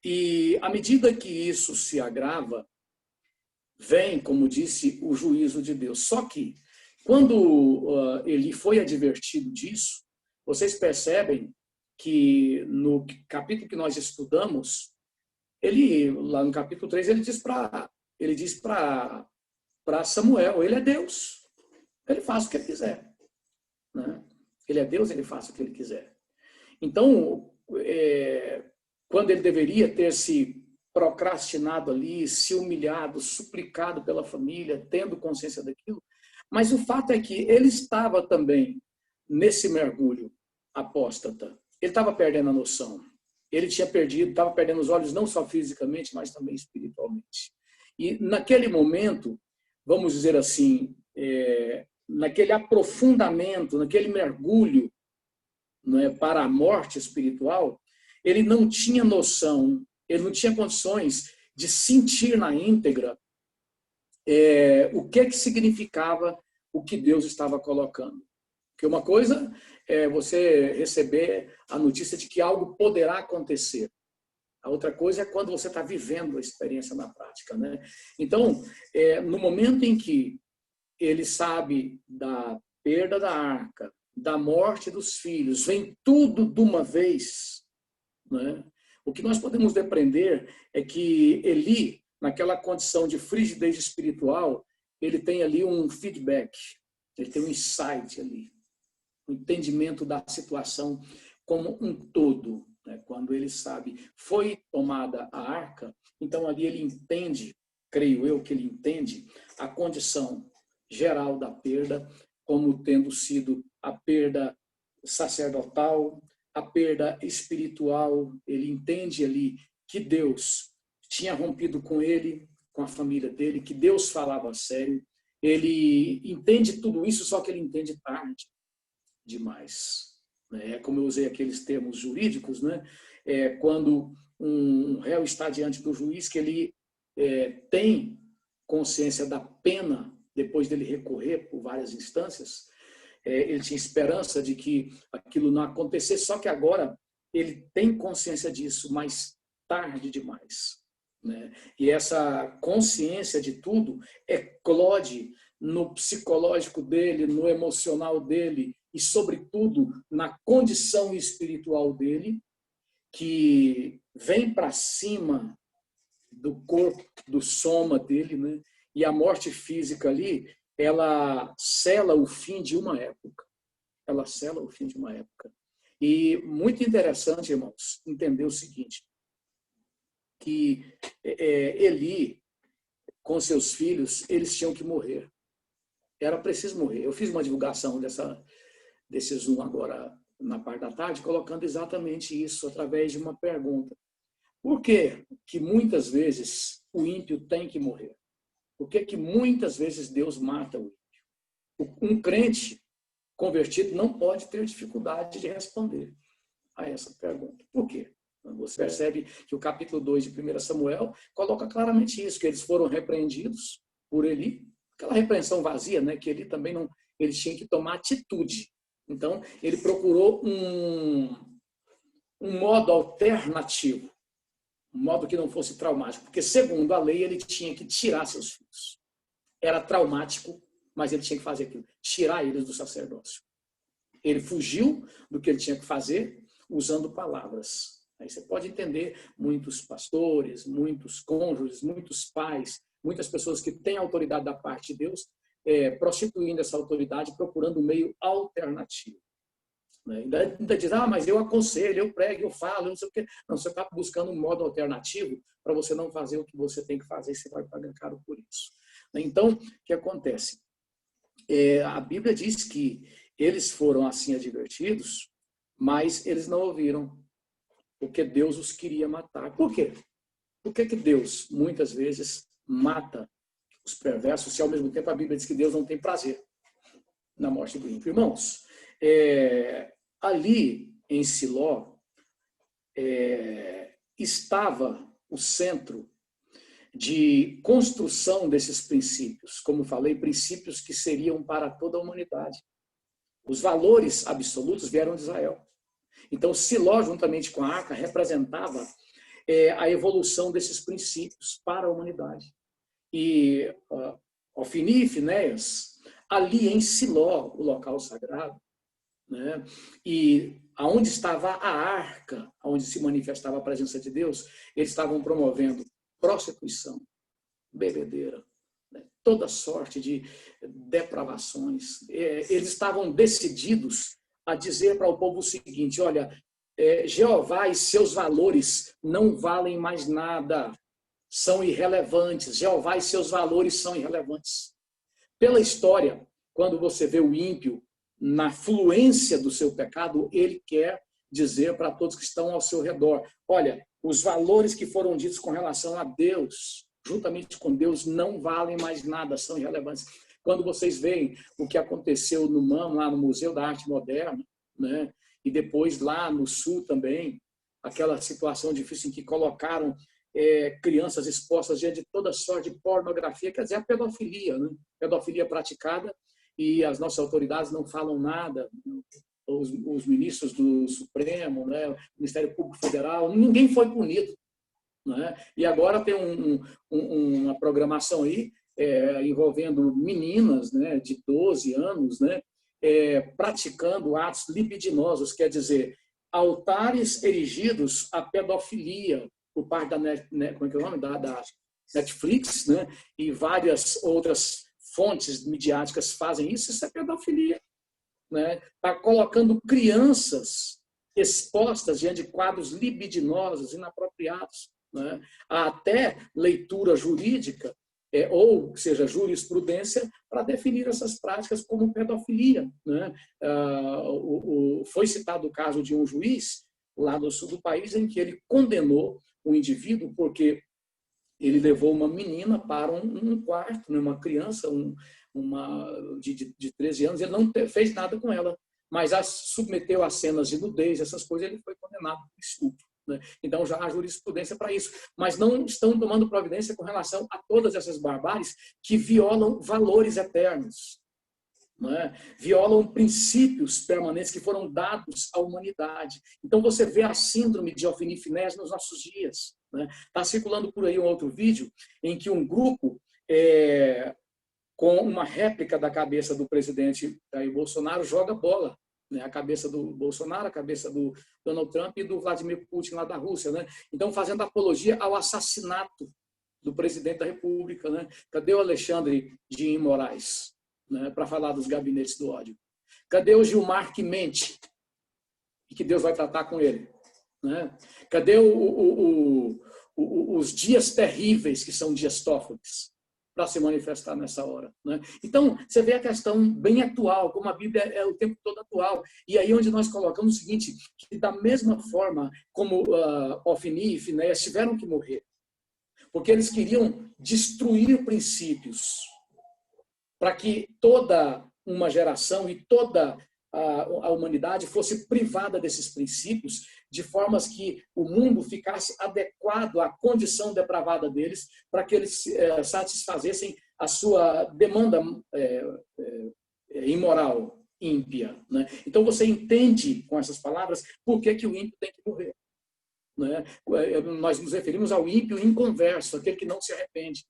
S3: E à medida que isso se agrava, vem, como disse, o juízo de Deus. Só que, quando ele foi advertido disso, vocês percebem que no capítulo que nós estudamos, lá no capítulo 3, ele diz para Samuel, ele é Deus, ele faz o que ele quiser. Né? Ele é Deus, ele faz o que ele quiser. Então, quando ele deveria ter se procrastinado ali, se humilhado, suplicado pela família, tendo consciência daquilo, mas o fato é que ele estava também nesse mergulho apóstata. Ele estava perdendo a noção. Ele estava perdendo os olhos não só fisicamente, mas também espiritualmente. E naquele momento, vamos dizer assim, naquele aprofundamento, naquele mergulho, né, para a morte espiritual, ele não tinha noção, ele não tinha condições de sentir na íntegra o que significava o que Deus estava colocando. Porque uma coisa é você receber a notícia de que algo poderá acontecer. A outra coisa é quando você está vivendo a experiência na prática, né? Então, no momento em que ele sabe da perda da arca, da morte dos filhos, vem tudo de uma vez, né? O que nós podemos depreender é que Eli, naquela condição de frigidez espiritual, ele tem ali um feedback, ele tem um insight ali, um entendimento da situação como um todo. Né? Quando ele sabe, foi tomada a arca, então ali ele entende, creio eu que ele entende, a condição geral da perda, como tendo sido a perda sacerdotal, a perda espiritual. Ele entende ali que Deus tinha rompido com ele, com a família dele, que Deus falava sério. Ele entende tudo isso, só que ele entende tarde demais. Como eu usei aqueles termos jurídicos, né? Quando um réu está diante do juiz, que ele tem consciência da pena, depois dele recorrer por várias instâncias, ele tinha esperança de que aquilo não acontecesse, só que agora ele tem consciência disso, mas tarde demais. Né? E essa consciência de tudo eclode no psicológico dele, no emocional dele e, sobretudo, na condição espiritual dele, que vem para cima do corpo, do soma dele, né? E a morte física ali, ela sela o fim de uma época. Ela sela o fim de uma época. E muito interessante, irmãos, entender o seguinte, que Eli, com seus filhos, eles tinham que morrer. Era preciso morrer. Eu fiz uma divulgação desse Zoom agora, na parte da tarde, colocando exatamente isso através de uma pergunta. Por que muitas vezes o ímpio tem que morrer? Por que muitas vezes Deus mata o ímpio? Um crente convertido não pode ter dificuldade de responder a essa pergunta. Por quê? Você percebe que o capítulo 2 de 1 Samuel coloca claramente isso, que eles foram repreendidos por Eli, aquela repreensão vazia, né, que Eli também não, ele tinha que tomar atitude. Então, ele procurou um modo alternativo, um modo que não fosse traumático, porque, segundo a lei, ele tinha que tirar seus filhos. era traumático, mas ele tinha que fazer aquilo, tirar eles do sacerdócio. Ele fugiu do que ele tinha que fazer usando palavras. Aí você pode entender muitos pastores, muitos cônjuges, muitos pais, muitas pessoas que têm autoridade da parte de Deus, prostituindo essa autoridade, procurando um meio alternativo. Ainda diz, mas eu aconselho, eu prego, eu falo, eu não sei o quê. Não, você está buscando um modo alternativo para você não fazer o que você tem que fazer e você vai pagar caro por isso. Então, o que acontece? A Bíblia diz que eles foram assim advertidos, mas eles não ouviram, porque Deus os queria matar. Por quê? Por que Deus, muitas vezes, mata os perversos, se ao mesmo tempo a Bíblia diz que Deus não tem prazer na morte do ímpio? Irmãos, ali em Siló estava o centro de construção desses princípios, como falei, princípios que seriam para toda a humanidade. Os valores absolutos vieram de Israel. Então, Siló, juntamente com a arca, representava a evolução desses princípios para a humanidade. E Ofni e Finéias, ali em Siló, o local sagrado, né, e aonde estava a arca, onde se manifestava a presença de Deus, eles estavam promovendo prostituição, bebedeira, né, toda sorte de depravações. Eles estavam decididos a dizer para o povo o seguinte: olha, Jeová e seus valores não valem mais nada, são irrelevantes. Jeová e seus valores são irrelevantes. Pela história, quando você vê o ímpio na fluência do seu pecado, ele quer dizer para todos que estão ao seu redor: olha, os valores que foram ditos com relação a Deus, juntamente com Deus, não valem mais nada, são irrelevantes. Quando vocês veem o que aconteceu no MAM, lá no Museu da Arte Moderna, né, e depois lá no Sul também, aquela situação difícil em que colocaram crianças expostas diante de toda sorte de pornografia, quer dizer, a pedofilia, né? Pedofilia praticada, e as nossas autoridades não falam nada, os ministros do Supremo, né, o Ministério Público Federal, ninguém foi punido, né? E agora tem uma programação aí envolvendo meninas, né, de 12 anos, né, praticando atos libidinosos, quer dizer, altares erigidos à pedofilia por parte como é que é o nome? Da Netflix, né, e várias outras fontes midiáticas fazem isso. Isso é pedofilia, né? Está colocando crianças expostas diante de quadros libidinosos, inapropriados, né? Há até leitura jurídica, ou seja, jurisprudência, para definir essas práticas como pedofilia, né? Foi citado o caso de um juiz lá no sul do país em que ele condenou o indivíduo porque ele levou uma menina para um quarto, né, uma criança de 13 anos, ele não fez nada com ela, mas a submeteu a cenas de nudez, essas coisas, ele foi condenado por estupro, né? Então já há jurisprudência para isso, mas não estão tomando providência com relação a todas essas barbáries que violam valores eternos, né? Violam princípios permanentes que foram dados à humanidade. Então você vê a síndrome de Ofni e Finéias nos nossos dias, né? Está circulando por aí um outro vídeo em que um grupo com uma réplica da cabeça do presidente Jair Bolsonaro joga bola, né? A cabeça do Bolsonaro, a cabeça do Donald Trump e do Vladimir Putin lá da Rússia, né? Então fazendo apologia ao assassinato do presidente da República, né? Cadê o Alexandre de Moraes, né, para falar dos gabinetes do ódio? Cadê o Gilmar que mente e que Deus vai tratar com ele, né? Cadê os dias terríveis que são dias Tófagos para se manifestar nessa hora, né? Então, você vê a questão bem atual, como a Bíblia é o tempo todo atual. E aí onde nós colocamos o seguinte, que da mesma forma como Ofni e Finéias tiveram que morrer, porque eles queriam destruir princípios para que toda uma geração e toda a humanidade fosse privada desses princípios, de formas que o mundo ficasse adequado à condição depravada deles, para que eles satisfazessem a sua demanda imoral, ímpia, né? Então você entende com essas palavras por que o ímpio tem que morrer, né? Nós nos referimos ao ímpio inconverso, aquele que não se arrepende.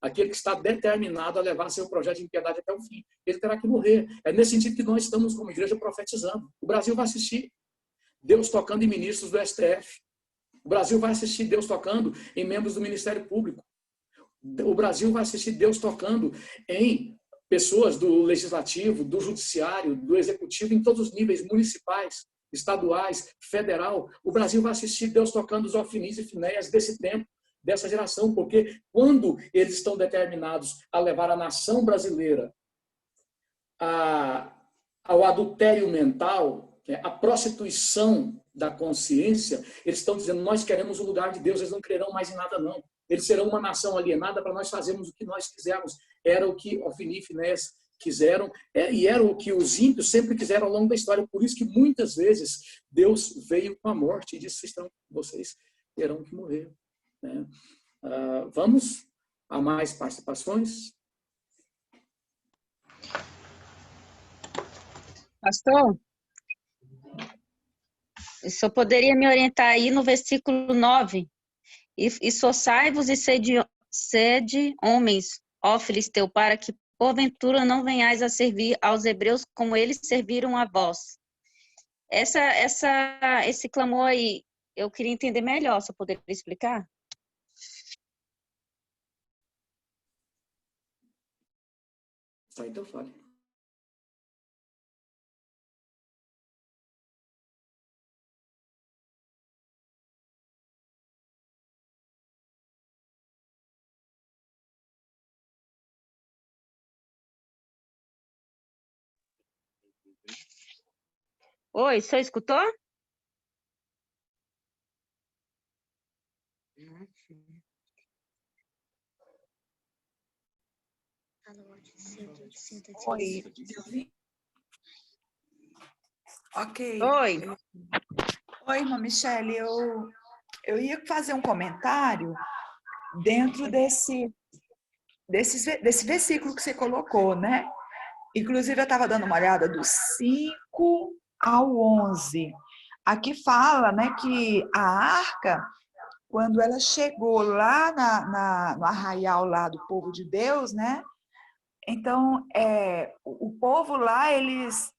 S3: aquele que está determinado a levar seu projeto de impiedade até o fim. Ele terá que morrer. É nesse sentido que nós estamos, como igreja, profetizando. O Brasil vai assistir Deus tocando em ministros do STF. O Brasil vai assistir Deus tocando em membros do Ministério Público. O Brasil vai assistir Deus tocando em pessoas do Legislativo, do Judiciário, do Executivo, em todos os níveis, municipais, estaduais, federal. O Brasil vai assistir Deus tocando os Ofinis e Finéias desse tempo, dessa geração, porque quando eles estão determinados a levar a nação brasileira ao adultério mental, a prostituição da consciência, eles estão dizendo, nós queremos o lugar de Deus, eles não crerão mais em nada, não. Eles serão uma nação alienada para nós fazermos o que nós quisermos. Era o que Ofni e Finéias quiseram, e era o que os ímpios sempre quiseram ao longo da história. Por isso que muitas vezes Deus veio com a morte e disse, vocês terão que morrer. Né? Vamos a mais participações?
S5: Pastor, o senhor poderia me orientar aí no versículo 9? Esforçai-vos e sede homens, ó Filisteu, para que porventura não venhais a servir aos hebreus como eles serviram a vós. Esse clamor aí, eu queria entender melhor, você poderia explicar?
S3: Então fale.
S5: Oi, o senhor escutou?
S6: Oi. Ok.
S5: Oi.
S6: Oi, irmã Michele. Eu ia fazer um comentário dentro desse versículo que você colocou, né? Inclusive, eu estava dando uma olhada do 5 ao 11. Aqui fala, né, que a arca, quando ela chegou lá no arraial lá do povo de Deus, né? Então, o povo lá, eles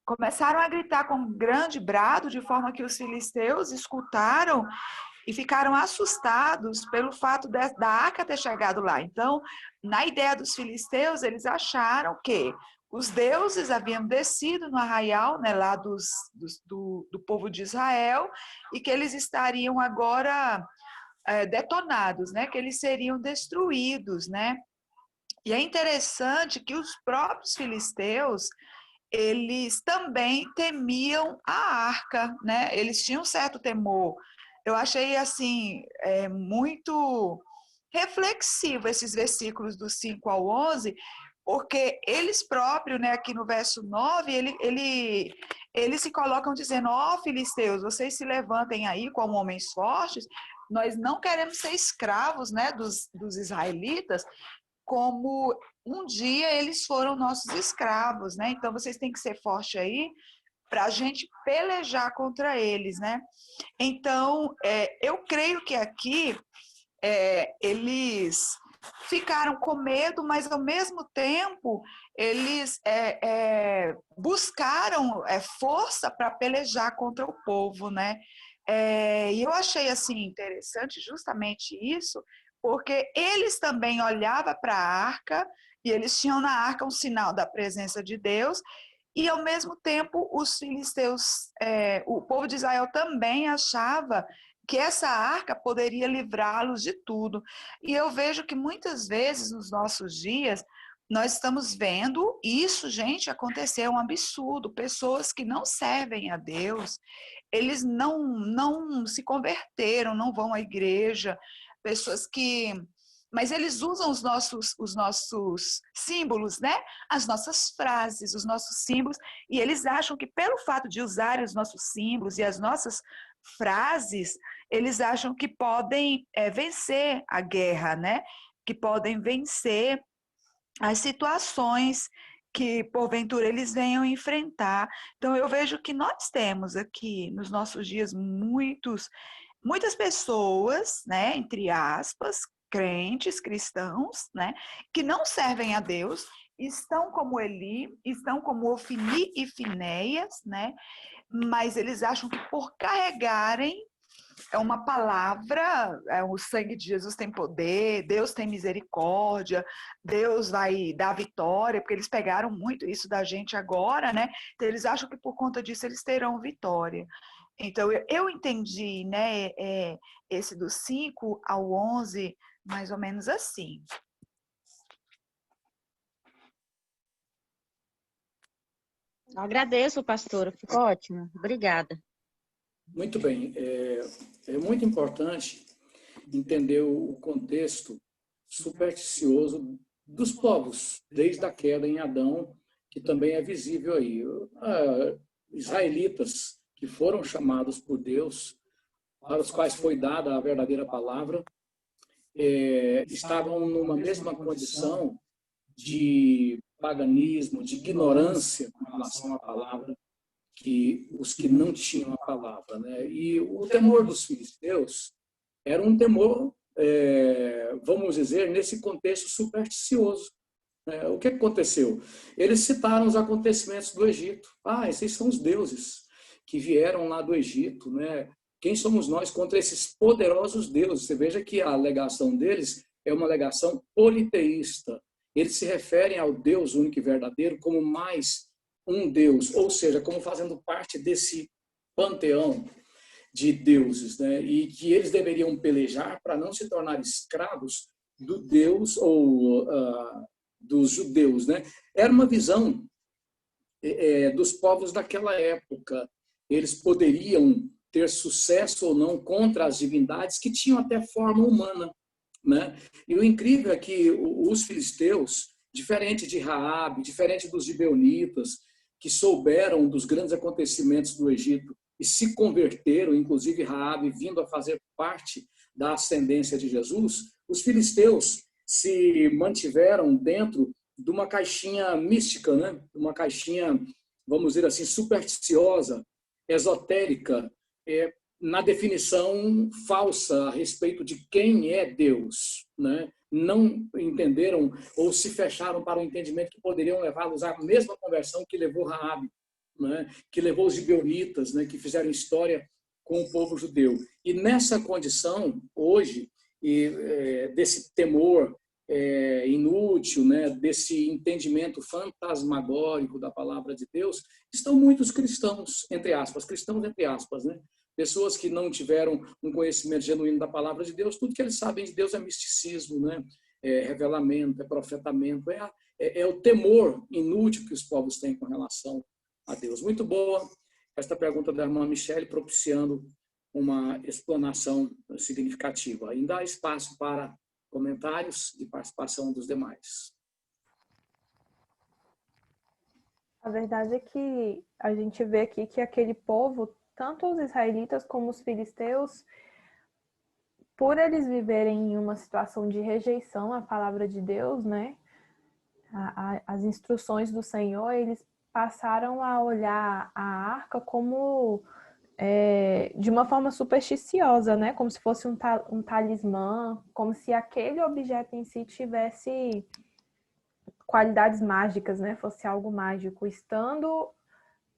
S6: começaram a gritar com um grande brado, de forma que os filisteus escutaram e ficaram assustados pelo fato da arca ter chegado lá. Então, na ideia dos filisteus, eles acharam que os deuses haviam descido no arraial, né, lá do povo de Israel, e que eles estariam agora detonados, né, que eles seriam destruídos, né? E é interessante que os próprios filisteus, eles também temiam a arca, né? Eles tinham um certo temor. Eu achei, assim, muito reflexivo esses versículos do 5 ao 11, porque eles próprios, né, aqui no verso 9, eles se colocam dizendo, ó, filisteus, vocês se levantem aí como homens fortes, nós não queremos ser escravos, né, dos israelitas, como um dia eles foram nossos escravos, né? Então, vocês têm que ser fortes aí para a gente pelejar contra eles, né? Então, eu creio que aqui eles ficaram com medo, mas, ao mesmo tempo, eles buscaram força para pelejar contra o povo, né? E eu achei, assim, interessante justamente isso, porque eles também olhavam para a arca, e eles tinham na arca um sinal da presença de Deus, e ao mesmo tempo os filisteus, o povo de Israel também achava que essa arca poderia livrá-los de tudo. E eu vejo que muitas vezes nos nossos dias, nós estamos vendo isso, gente, acontecer, é um absurdo. Pessoas que não servem a Deus, eles não se converteram, não vão à igreja, pessoas que... Mas eles usam os nossos símbolos, né? As nossas frases, os nossos símbolos, e eles acham que pelo fato de usarem os nossos símbolos e as nossas frases, eles acham que podem vencer a guerra, né? Que podem vencer as situações que, porventura, eles venham enfrentar. Então, eu vejo que nós temos aqui, nos nossos dias, muitas pessoas, né, entre aspas, crentes, cristãos, né, que não servem a Deus, estão como Eli, estão como Ofni e Finéias, né, mas eles acham que por carregarem uma palavra, o sangue de Jesus tem poder, Deus tem misericórdia, Deus vai dar vitória, porque eles pegaram muito isso da gente agora, né? Então, eles acham que por conta disso eles terão vitória. Então, eu entendi, né, esse do 5 ao 11, mais ou menos assim.
S5: Agradeço, pastora. Ficou ótimo. Obrigada.
S3: Muito bem. É muito importante entender o contexto supersticioso dos povos, desde a queda em Adão, que também é visível aí. Israelitas que foram chamados por Deus, para os quais foi dada a verdadeira palavra, estavam numa mesma condição de paganismo, de ignorância com relação à palavra, que os que não tinham a palavra, né? E o temor dos filisteus era um temor, vamos dizer, nesse contexto supersticioso. O que aconteceu? Eles citaram os acontecimentos do Egito. Esses são os deuses que vieram lá do Egito, né? Quem somos nós contra esses poderosos deuses? Você veja que a alegação deles é uma alegação politeísta. Eles se referem ao Deus único e verdadeiro como mais um Deus, ou seja, como fazendo parte desse panteão de deuses, né? E que eles deveriam pelejar para não se tornar escravos do Deus ou dos judeus, né? Era uma visão dos povos daquela época. Eles poderiam ter sucesso ou não contra as divindades que tinham até forma humana, né? E o incrível é que os filisteus, diferente de Raabe, diferente dos gibeonitas, que souberam dos grandes acontecimentos do Egito e se converteram, inclusive Raabe vindo a fazer parte da ascendência de Jesus, os filisteus se mantiveram dentro de uma caixinha mística, né? Uma caixinha, vamos dizer assim, supersticiosa, esotérica, na definição falsa a respeito de quem é Deus, né? Não entenderam ou se fecharam para o entendimento que poderiam levá-los à mesma conversão que levou Raabe, né? Que levou os gibeonitas, né? Que fizeram história com o povo judeu. E nessa condição, hoje, desse temor inútil, né? Desse entendimento fantasmagórico da palavra de Deus, estão muitos cristãos, entre aspas, né? Pessoas que não tiveram um conhecimento genuíno da palavra de Deus, tudo que eles sabem de Deus é misticismo, né? Revelamento, profetamento, o temor inútil que os povos têm com relação a Deus. Muito boa esta pergunta da irmã Michele, propiciando uma explanação significativa. Ainda há espaço para comentários e participação dos demais.
S2: A verdade é que a gente vê aqui que aquele povo, tanto os israelitas como os filisteus, por eles viverem em uma situação de rejeição à palavra de Deus, né? As instruções do Senhor, eles passaram a olhar a arca como de uma forma supersticiosa, né? Como se fosse um talismã, como se aquele objeto em si tivesse qualidades mágicas, né? Fosse algo mágico.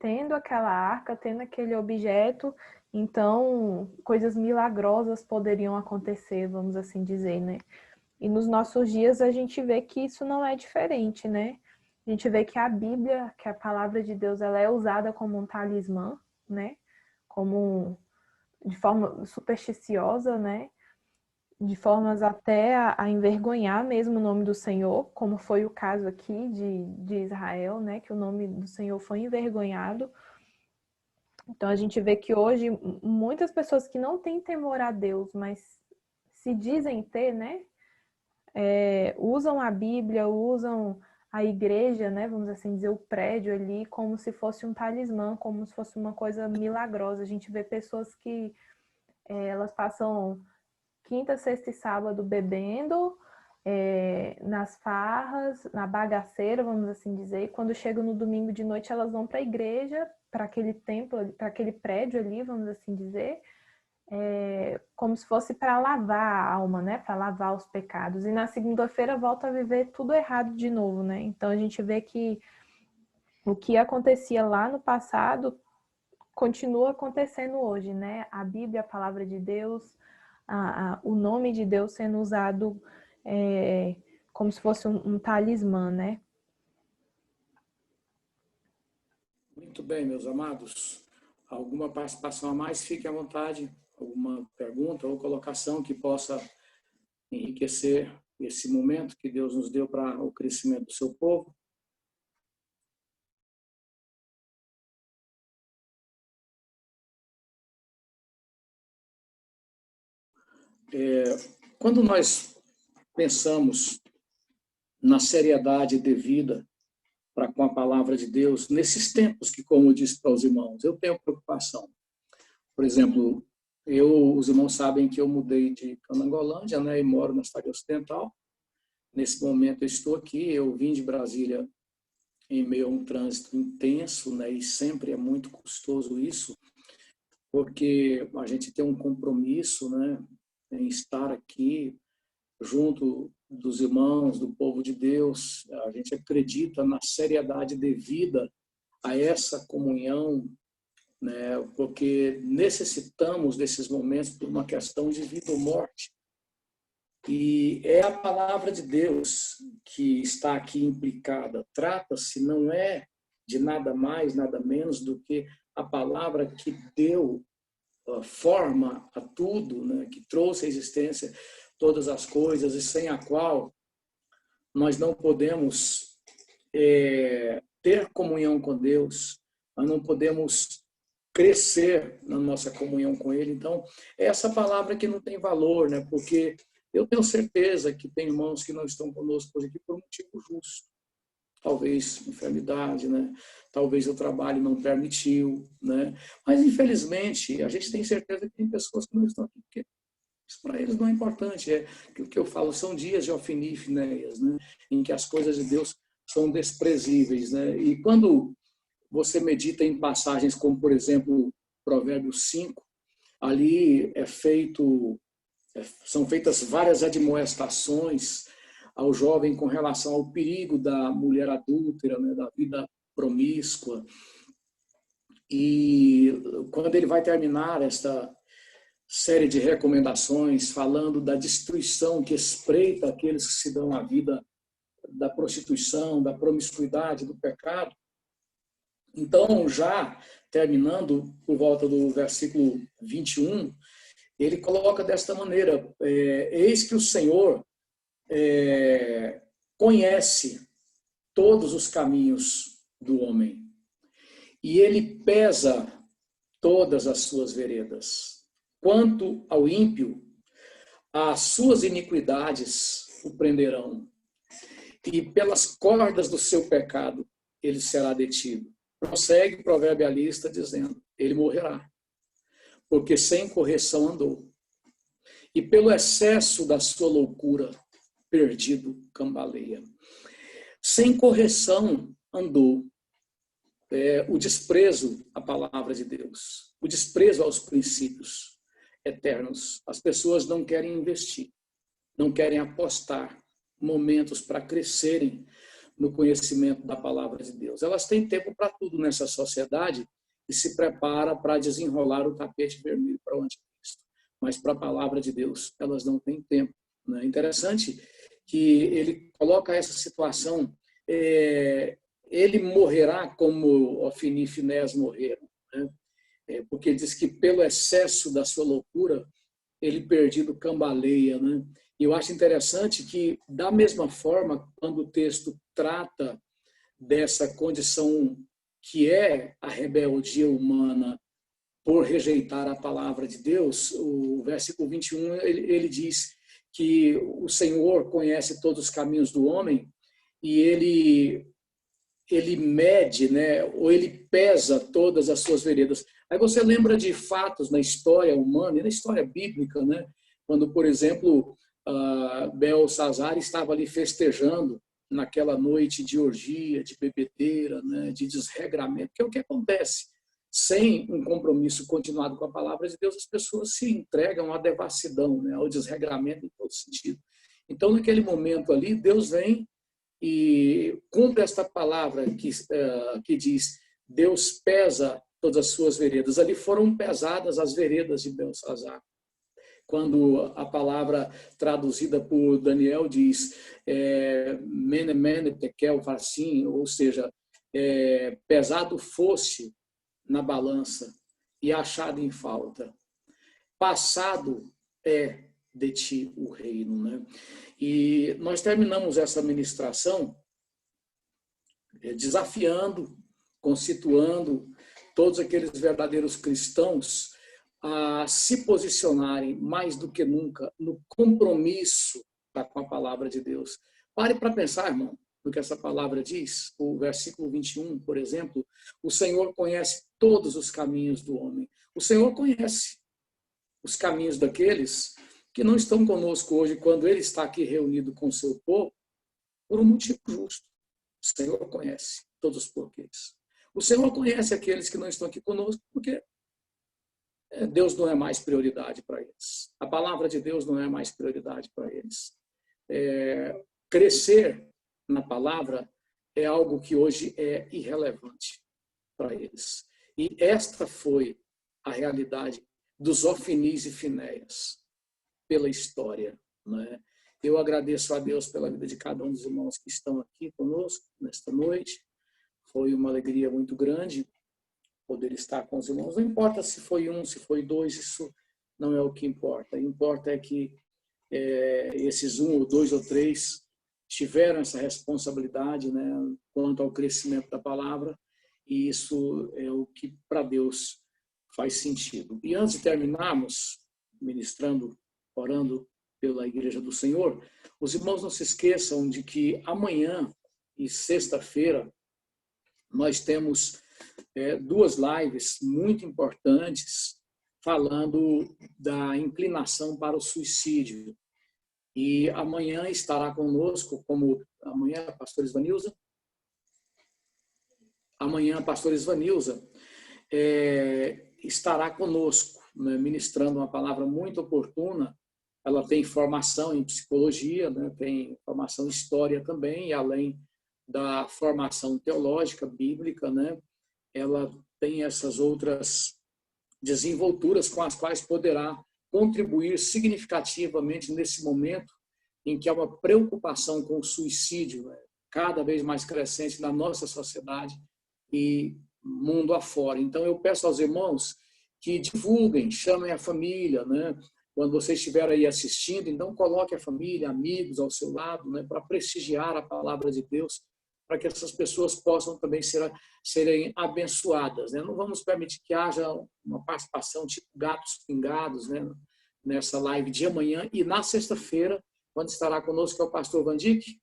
S2: Tendo aquela arca, tendo aquele objeto, então coisas milagrosas poderiam acontecer, vamos assim dizer, né? E nos nossos dias a gente vê que isso não é diferente, né? A gente vê que a Bíblia, que a palavra de Deus, ela é usada como um talismã, né? De forma supersticiosa, né? De formas até a envergonhar mesmo o nome do Senhor, como foi o caso aqui de Israel, né? Que o nome do Senhor foi envergonhado. Então a gente vê que hoje muitas pessoas que não têm temor a Deus, mas se dizem ter, né? Usam a Bíblia, usam a igreja, né? Vamos assim dizer, o prédio ali, como se fosse um talismã, como se fosse uma coisa milagrosa. A gente vê pessoas que elas passam quinta, sexta e sábado bebendo, nas farras, na bagaceira, vamos assim dizer, e quando chegam no domingo de noite elas vão para a igreja, para aquele templo, para aquele prédio ali, vamos assim dizer, como se fosse para lavar a alma, né? Para lavar os pecados. E na segunda-feira volta a viver tudo errado de novo, né? Então a gente vê que o que acontecia lá no passado continua acontecendo hoje, né? A Bíblia, a palavra de Deus, o nome de Deus sendo usado como se fosse um talismã, né?
S3: Muito bem, meus amados. Alguma participação a mais? Fique à vontade. Alguma pergunta ou colocação que possa enriquecer esse momento que Deus nos deu para o crescimento do seu povo? Quando nós pensamos na seriedade devida para com a palavra de Deus, nesses tempos que, como eu disse para os irmãos, eu tenho preocupação. Por exemplo, os irmãos sabem que eu mudei de Canangolândia, né, e moro na cidade ocidental. Nesse momento eu estou aqui, eu vim de Brasília em meio a um trânsito intenso, né, e sempre é muito custoso isso, porque a gente tem um compromisso, né, em estar aqui junto dos irmãos, do povo de Deus. A gente acredita na seriedade devida a essa comunhão, né, porque necessitamos desses momentos por uma questão de vida ou morte. E é a palavra de Deus que está aqui implicada. Trata-se, não é de nada mais, nada menos do que a palavra que deu forma a tudo, né, que trouxe à existência todas as coisas e sem a qual nós não podemos ter comunhão com Deus, nós não podemos crescer na nossa comunhão com Ele. Então, é essa palavra que não tem valor, né? Porque eu tenho certeza que tem irmãos que não estão conosco hoje aqui por um motivo justo. Talvez enfermidade, né? Talvez o trabalho não permitiu, né? Mas, infelizmente, a gente tem certeza que tem pessoas que não estão aqui porque isso para eles não é importante. O que eu falo são dias de Ofni e Finéias, né? Em que as coisas de Deus são desprezíveis, né? E quando você medita em passagens como, por exemplo, Provérbios 5, ali são feitas várias admoestações ao jovem com relação ao perigo da mulher adúltera, né, da vida promíscua. E quando ele vai terminar esta série de recomendações falando da destruição que espreita aqueles que se dão à vida da prostituição, da promiscuidade, do pecado, então, já terminando por volta do versículo 21, ele coloca desta maneira: eis que o Senhor conhece todos os caminhos do homem, e ele pesa todas as suas veredas. Quanto ao ímpio, as suas iniquidades o prenderão, e pelas cordas do seu pecado ele será detido. Prossegue o proverbialista dizendo: ele morrerá, porque sem correção andou, e pelo excesso da sua loucura, perdido cambaleia. Sem correção andou. O desprezo à palavra de Deus, o desprezo aos princípios eternos. As pessoas não querem investir, não querem apostar momentos para crescerem no conhecimento da palavra de Deus. Elas têm tempo para tudo nessa sociedade e se preparam para desenrolar o tapete vermelho para o anticristo. Mas para a palavra de Deus, elas não têm tempo. É interessante que ele coloca essa situação, ele morrerá como Ofni e Finéias morreram, né? Porque ele diz que pelo excesso da sua loucura, ele perdido cambaleia, né? E eu acho interessante que, da mesma forma, quando o texto trata dessa condição que é a rebeldia humana por rejeitar a palavra de Deus, o versículo 21, ele diz que o Senhor conhece todos os caminhos do homem e ele mede, né, ou ele pesa todas as suas veredas. Aí você lembra de fatos na história humana e na história bíblica, né? Quando, por exemplo, Belsazar estava ali festejando naquela noite de orgia, de bebedeira, né, de desregramento, que é o que acontece sem um compromisso continuado com a palavra de Deus, as pessoas se entregam à devassidão, né, ao desregramento em todo sentido. Então, naquele momento ali, Deus vem e cumpre esta palavra que diz: Deus pesa todas as suas veredas. Ali foram pesadas as veredas de Belsazar. Quando a palavra traduzida por Daniel diz mene, mene, tekel, varsim, ou seja, pesado fosse na balança e achado em falta. Passado é de ti o reino, né? E nós terminamos essa ministração desafiando, constituindo todos aqueles verdadeiros cristãos a se posicionarem mais do que nunca no compromisso com a palavra de Deus. Pare para pensar, irmão, no que essa palavra diz. O versículo 21, por exemplo: o Senhor conhece todos os caminhos do homem. O Senhor conhece os caminhos daqueles que não estão conosco hoje, quando Ele está aqui reunido com o seu povo, por um motivo justo. O Senhor conhece todos os porquês. O Senhor conhece aqueles que não estão aqui conosco, porque Deus não é mais prioridade para eles. A palavra de Deus não é mais prioridade para eles. Crescer na palavra é algo que hoje é irrelevante para eles. E esta foi a realidade dos Ofinis e Finéias pela história, né? Eu agradeço a Deus pela vida de cada um dos irmãos que estão aqui conosco nesta noite. Foi uma alegria muito grande poder estar com os irmãos. Não importa se foi um, se foi dois, isso não é o que importa. O que importa é que esses um, ou dois, ou três tiveram essa responsabilidade, né, quanto ao crescimento da palavra, e isso é o que para Deus faz sentido. E antes de terminarmos ministrando, orando pela Igreja do Senhor, os irmãos não se esqueçam de que amanhã e sexta-feira nós temos duas lives muito importantes falando da inclinação para o suicídio. E amanhã estará conosco, amanhã a pastora Isvanilza. Amanhã a pastora Isvanilza estará conosco, né, ministrando uma palavra muito oportuna. Ela tem formação em psicologia, né, tem formação em história também, e além da formação teológica, bíblica, né, ela tem essas outras desenvolturas com as quais poderá contribuir significativamente nesse momento em que há uma preocupação com o suicídio, né, cada vez mais crescente na nossa sociedade e mundo afora. Então, eu peço aos irmãos que divulguem, chamem a família, né? Quando você estiver aí assistindo, então coloque a família, amigos ao seu lado, né, para prestigiar a palavra de Deus, para que essas pessoas possam também serem abençoadas, né? Não vamos permitir que haja uma participação tipo gatos pingados, né, nessa live de amanhã. E na sexta-feira, quando estará conosco, é o pastor Vandic,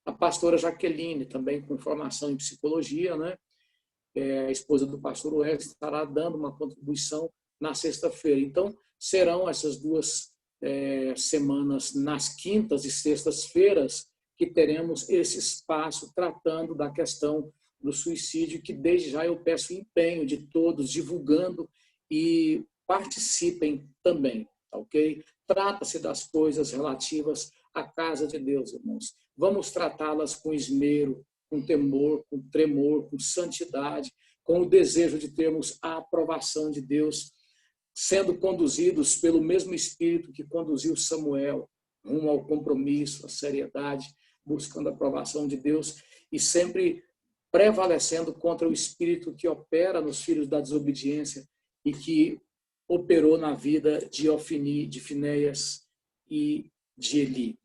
S3: a pastora Jaqueline, também com formação em psicologia, né? A esposa do pastor Wesley, estará dando uma contribuição na sexta-feira. Então, serão essas duas semanas, nas quintas e sextas-feiras, que teremos esse espaço tratando da questão do suicídio, que desde já eu peço o empenho de todos, divulgando, e participem também, ok? Trata-se das coisas relativas à casa de Deus, irmãos. Vamos tratá-las com esmero, com temor, com tremor, com santidade, com o desejo de termos a aprovação de Deus, sendo conduzidos pelo mesmo Espírito que conduziu Samuel rumo ao compromisso, à seriedade, buscando a aprovação de Deus e sempre prevalecendo contra o Espírito que opera nos filhos da desobediência e que operou na vida de Ofni, de Finéias e de Eli.